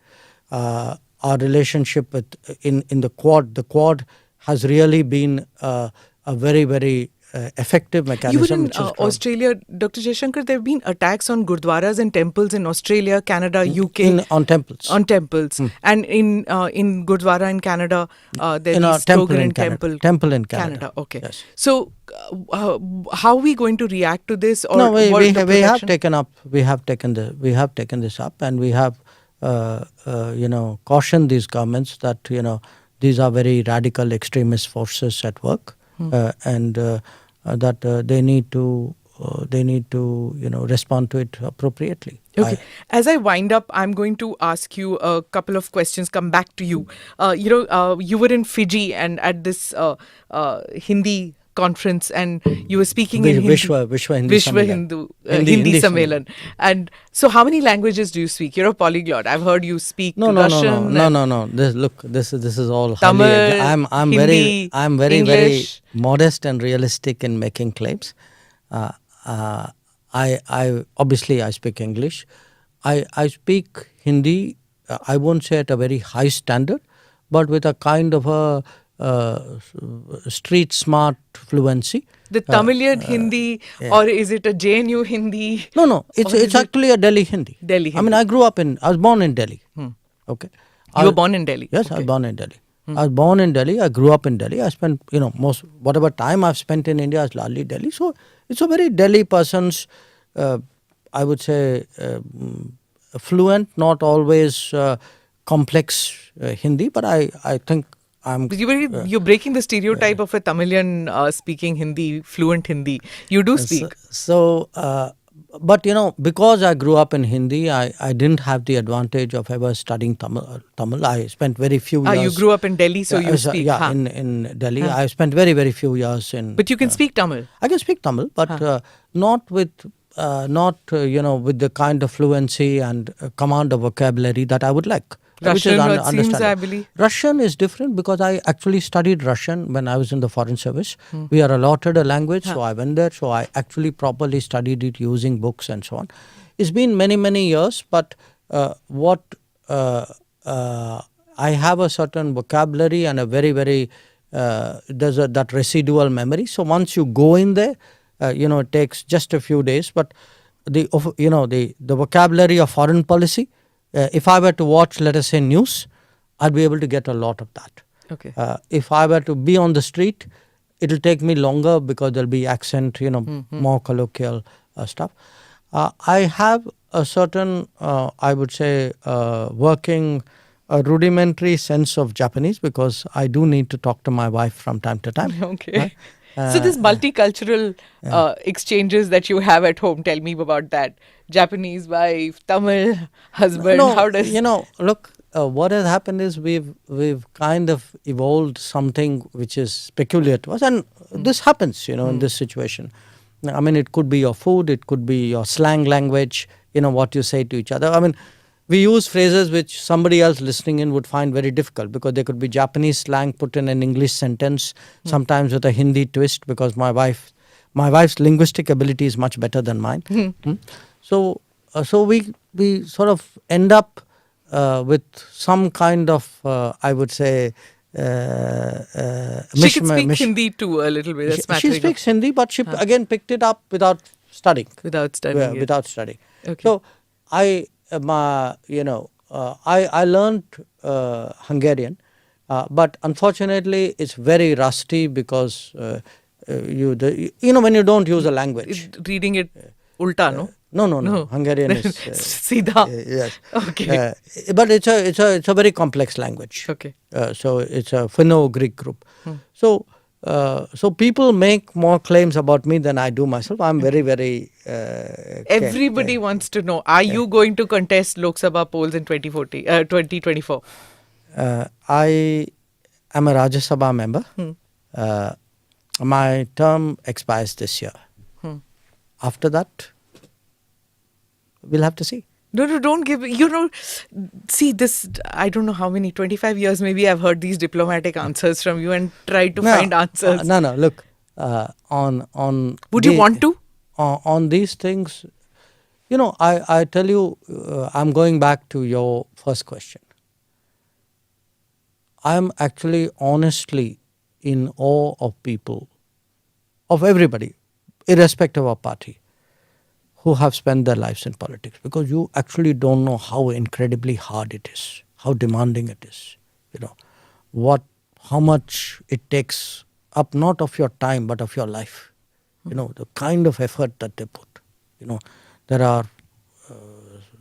S1: Our relationship in the Quad has really been a very, very effective mechanism.
S2: Even in Australia, Dr. Jayshankar, there have been attacks on gurdwaras and temples in Australia, Canada, UK.
S1: On temples.
S2: On temples. And in Gurdwara in Canada, there is Stogan Temple.
S1: Temple in Canada.
S2: Okay.
S1: Yes.
S2: So, how are we going to react to this? Or
S1: no, we have taken this up, and we have cautioned these governments that these are very radical extremist forces at work, and that they need to respond to it appropriately.
S2: Okay. As I wind up, I'm going to ask you a couple of questions. Come back to you. You were in Fiji and at this Hindi conference, and you were speaking in Hindi. Vishwa Hindi Sammelan. And so, how many languages do you speak? You're a polyglot. I've heard you speak Russian.
S1: No. This is all
S2: Tamil,
S1: I'm
S2: Hindi,
S1: very
S2: English.
S1: Modest and realistic in making claims. I obviously I speak English. I speak Hindi. I won't say at a very high standard, but with a kind of a street smart fluency.
S2: The Tamilian Hindi, or is it a JNU Hindi?
S1: No. It's actually a Delhi Hindi.
S2: Delhi Hindi.
S1: I mean, I was born in Delhi. Okay.
S2: You were born in Delhi?
S1: Yes,
S2: okay.
S1: I was born in Delhi. I was born in Delhi. I grew up in Delhi. I spent, whatever time I've spent in India is largely Delhi. So it's a very Delhi person's, I would say, fluent, not always complex Hindi, but I think
S2: you're breaking the stereotype of a Tamilian speaking Hindi, fluent Hindi. You do speak.
S1: But because I grew up in Hindi, I didn't have the advantage of ever studying Tamil. I spent very few
S2: Ah, you
S1: years.
S2: grew up in Delhi, so you speak.
S1: Yeah,
S2: Huh.
S1: in Delhi.
S2: Huh.
S1: I spent very, very few years in.
S2: But you can speak Tamil.
S1: I can speak Tamil, but
S2: Huh.
S1: not with with the kind of fluency and command of vocabulary that I would like, which is
S2: Russian, it seems, I
S1: understandable.
S2: believe.
S1: Russian is different because I actually studied Russian when I was in the foreign service. We are allotted a language, so I went there. So I actually properly studied it using books and so on. It's been many, many years, but what I have a certain vocabulary and a very, very that residual memory. So once you go in there, it takes just a few days. But the vocabulary of foreign policy, if I were to watch, let us say, news, I'd be able to get a lot of that.
S2: Okay.
S1: If I were to be on the street, it'll take me longer because there'll be accent, more colloquial stuff. I have a certain, I would say, working rudimentary sense of Japanese because I do need to talk to my wife from time to time.
S2: Okay.
S1: Right?
S2: So this multicultural exchanges that you have at home, tell me about that. Japanese wife, Tamil husband,
S1: No,
S2: how does...
S1: look, what has happened is we've kind of evolved something which is peculiar to us, and this happens, in this situation. I mean, it could be your food, it could be your slang language, what you say to each other. I mean, we use phrases which somebody else listening in would find very difficult because there could be Japanese slang put in an English sentence, sometimes with a Hindi twist because my wife's linguistic ability is much better than mine. So we sort of end up with some kind of, I would say,
S2: She can speak Hindi too a little bit.
S1: She speaks Hindi, but she again picked it up without studying.
S2: Without studying it.
S1: Without studying.
S2: Okay.
S1: So I learned Hungarian, but unfortunately it's very rusty because when you don't use a language.
S2: Reading it ulta, no?
S1: No. Hungarian is
S2: Seedha.
S1: yes.
S2: Okay.
S1: But it's a very complex language.
S2: Okay.
S1: So it's a Finno-Greek group. So people make more claims about me than I do myself. I'm very, very.
S2: Everybody wants to know: are you going to contest Lok Sabha polls in 2024?
S1: I am a Rajya Sabha member. My term expires this year. After that, we'll have to see.
S2: No, don't give, see this, I don't know how many, 25 years maybe I've heard these diplomatic answers from you and tried to find answers.
S1: No, look, on.
S2: Would you want to?
S1: On these things, I tell you, I'm going back to your first question. I'm actually honestly in awe of people, of everybody, irrespective of party, who have spent their lives in politics, because you actually don't know how incredibly hard it is, how demanding it is, how much it takes up not of your time but of your life, the kind of effort that they put. There are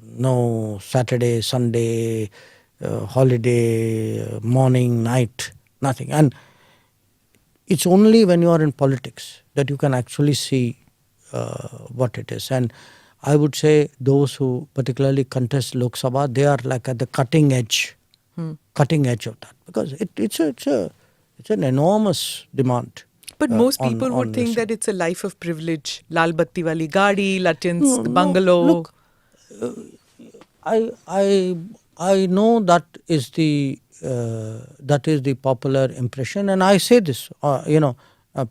S1: no Saturday, Sunday, holiday, morning, night, nothing. And it's only when you are in politics that you can actually see what it is. And I would say those who particularly contest Lok Sabha, they are like at the cutting edge of that, because it's an enormous demand.
S2: But most people would think that it's a life of privilege. Lal batti wali gaadi, Latin's bungalow.
S1: Look, I know that is the popular impression, and I say this.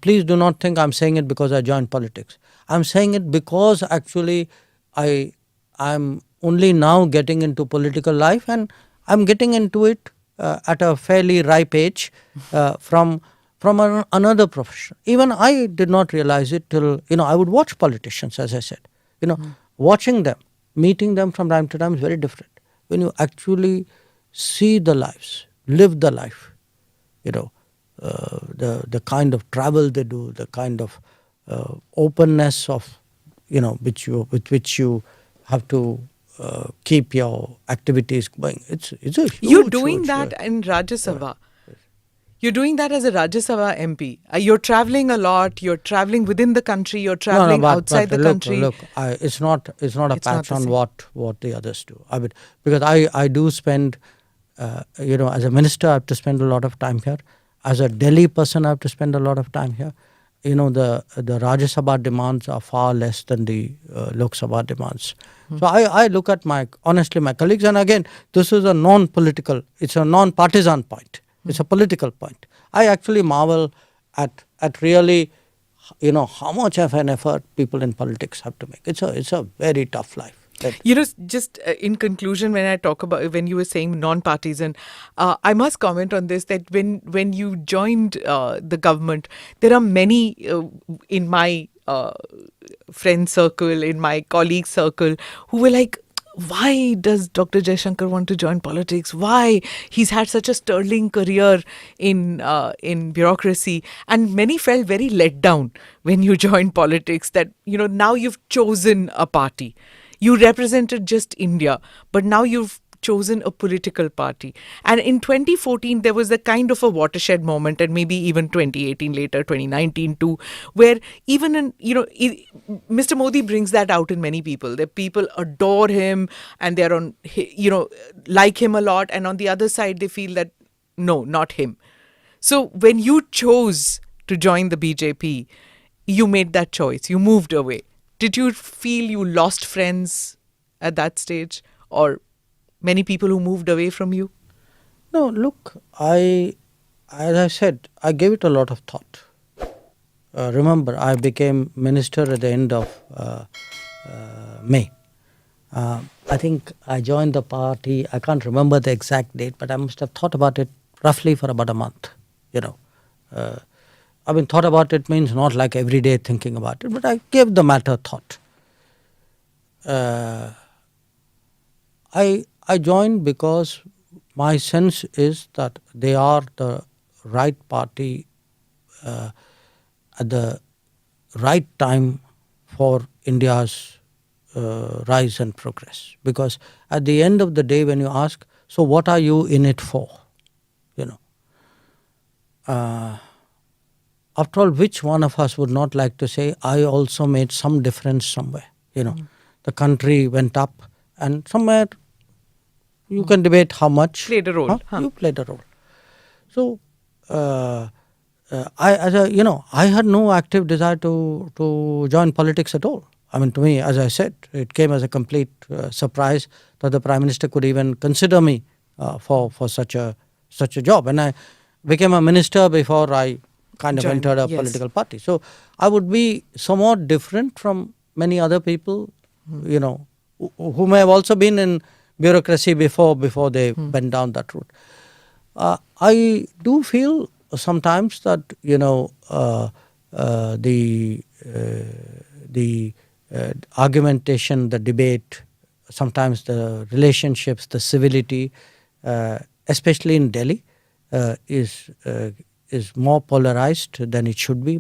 S1: Please do not think I'm saying it because I joined politics. I'm saying it because actually I'm only now getting into political life, and I'm getting into it at a fairly ripe age from another profession. Even I did not realize it till, I would watch politicians, as I said. Watching them, meeting them from time to time is very different. When you actually see the lives, live the life, the kind of travel they do, the kind of openness of, with which you have to keep your activities going. It's a huge,
S2: You're doing
S1: huge,
S2: that in Rajya Sabha. You're doing that as a Rajya Sabha MP. You're traveling a lot. You're traveling within the country. You're traveling outside the country.
S1: Look, it's not a
S2: It's not
S1: patch
S2: the
S1: on
S2: same.
S1: what the others do. I mean, because I do spend, as a minister, I have to spend a lot of time here. As a Delhi person, I have to spend a lot of time here. The Rajya Sabha demands are far less than the Lok Sabha demands. So I look at my colleagues, and again, this is a non-political, it's a non-partisan point. It's a political point. I actually marvel at really, how much of an effort people in politics have to make. It's a very tough life.
S2: Just in conclusion, when you were saying non-partisan, I must comment on this, that when you joined the government, there are many in my friend circle, in my colleague circle, who were like, why does Dr. Jayshankar want to join politics? Why? He's had such a sterling career in bureaucracy. And many felt very let down when you joined politics, that, now you've chosen a party. You represented just India, but now you've chosen a political party. And in 2014, there was a kind of a watershed moment, and maybe even 2018 later, 2019 too, where even Mr. Modi brings that out in many people. That people adore him and they're like him a lot. And on the other side, they feel that, no, not him. So when you chose to join the BJP, you made that choice. You moved away. Did you feel you lost friends at that stage, or many people who moved away from you?
S1: No, look, as I said, I gave it a lot of thought. Remember, I became minister at the end of May. I think I joined the party, I can't remember the exact date, but I must have thought about it roughly for about a month, thought about it means not like every day thinking about it, but I gave the matter thought. I joined because my sense is that they are the right party at the right time for India's rise and progress. Because at the end of the day, when you ask, so what are you in it for? After all, which one of us would not like to say, I also made some difference somewhere? The country went up, and somewhere you can debate how much.
S2: Played a role.
S1: You played a role. So, I had no active desire to join politics at all. To me, as I said, it came as a complete surprise that the Prime Minister could even consider me for such a job. And I became a minister before I kind of entered a political party. So I would be somewhat different from many other people, who may have also been in bureaucracy before they went down that route. I do feel sometimes that the argumentation, the debate, sometimes the relationships, the civility, especially in Delhi, is more polarized than it should be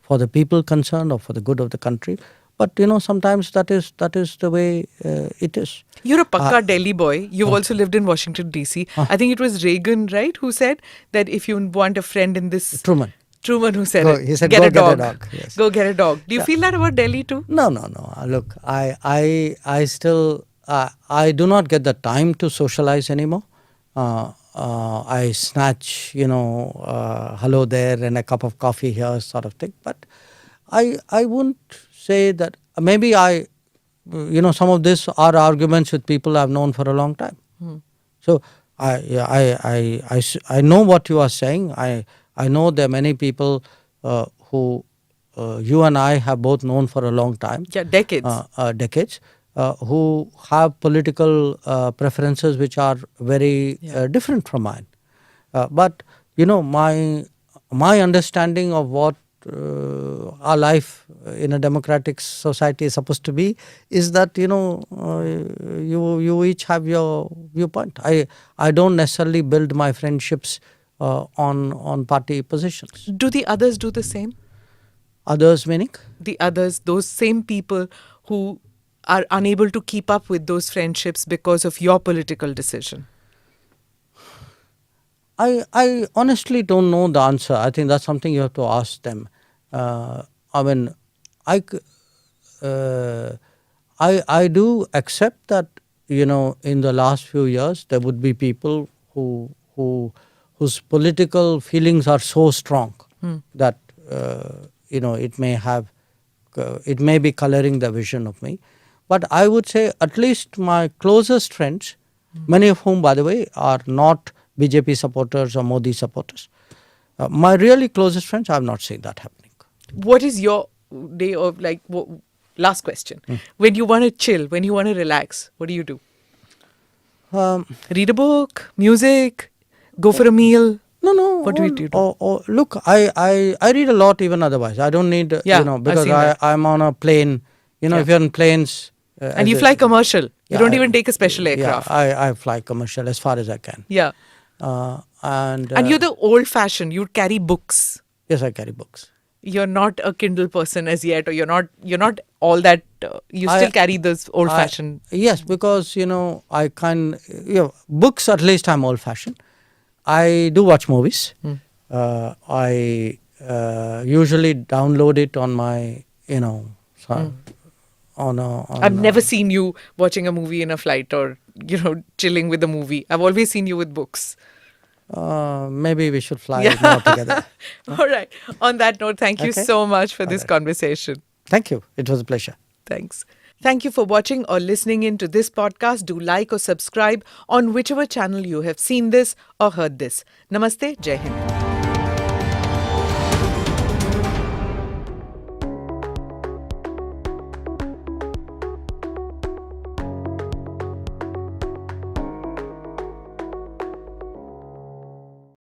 S1: for the people concerned or for the good of the country. But sometimes that is the way it is.
S2: You're a pakka Delhi boy. You've also lived in Washington DC. I think it was Reagan, right, who said that if you want a friend in this.
S1: Truman
S2: Who said it.
S1: He said,
S2: get
S1: go
S2: a dog.
S1: Get a dog. Yes.
S2: Go get a dog. Do you feel that about Delhi too?
S1: No. Look, I still I do not get the time to socialize anymore. I snatch, hello there and a cup of coffee here sort of thing. But I wouldn't say that, maybe some of this are arguments with people I've known for a long time. So I know what you are saying. I know there are many people who you and I have both known for a long time.
S2: Yeah, decades.
S1: Decades. Who have political preferences which are very different from mine. But my understanding of what our life in a democratic society is supposed to be is that you each have your viewpoint. I don't necessarily build my friendships on party positions.
S2: Do the others do the same?
S1: Others meaning?
S2: The others, those same people who are unable to keep up with those friendships because of your political decision.
S1: I honestly don't know the answer. I think that's something you have to ask them. I mean, I, c- I do accept that, in the last few years there would be people whose political feelings are so strong that it may have it may be coloring the vision of me. But I would say at least my closest friends, many of whom, by the way, are not BJP supporters or Modi supporters. My really closest friends, I have not seen that happening.
S2: What is your day of like? Last question. When you want to chill, when you want to relax, what do you do?
S1: Um,
S2: Read a book, music, go for a meal.
S1: no, no.
S2: What do you do?
S1: Look, I read a lot even otherwise. I don't need,
S2: Yeah, I've
S1: because
S2: seen that.
S1: I'm on a plane.
S2: Yeah.
S1: If you're in planes.
S2: And you fly commercial. You don't even take a special aircraft.
S1: Yeah, I fly commercial as far as I can.
S2: Yeah.
S1: And
S2: You're the old fashioned. You carry books.
S1: yes, I carry books.
S2: You're not a Kindle person as yet, or you're not all that. You
S1: I-
S2: still carry those old fashioned.
S1: Yes, because books, at least I'm old fashioned. I do watch movies. I usually download it on my on
S2: I've never seen you watching a movie in a flight or chilling with a movie. I've always seen you with books.
S1: maybe we should fly
S2: Yeah.
S1: more together.
S2: All right. On that note, thank you
S1: Okay.
S2: so much for
S1: All
S2: this
S1: right.
S2: conversation.
S1: Thank you. It was a pleasure.
S2: Thanks. Thank you for watching or listening in to this podcast. Do like or subscribe on whichever channel you have seen this or heard this. Namaste. Jai Hind.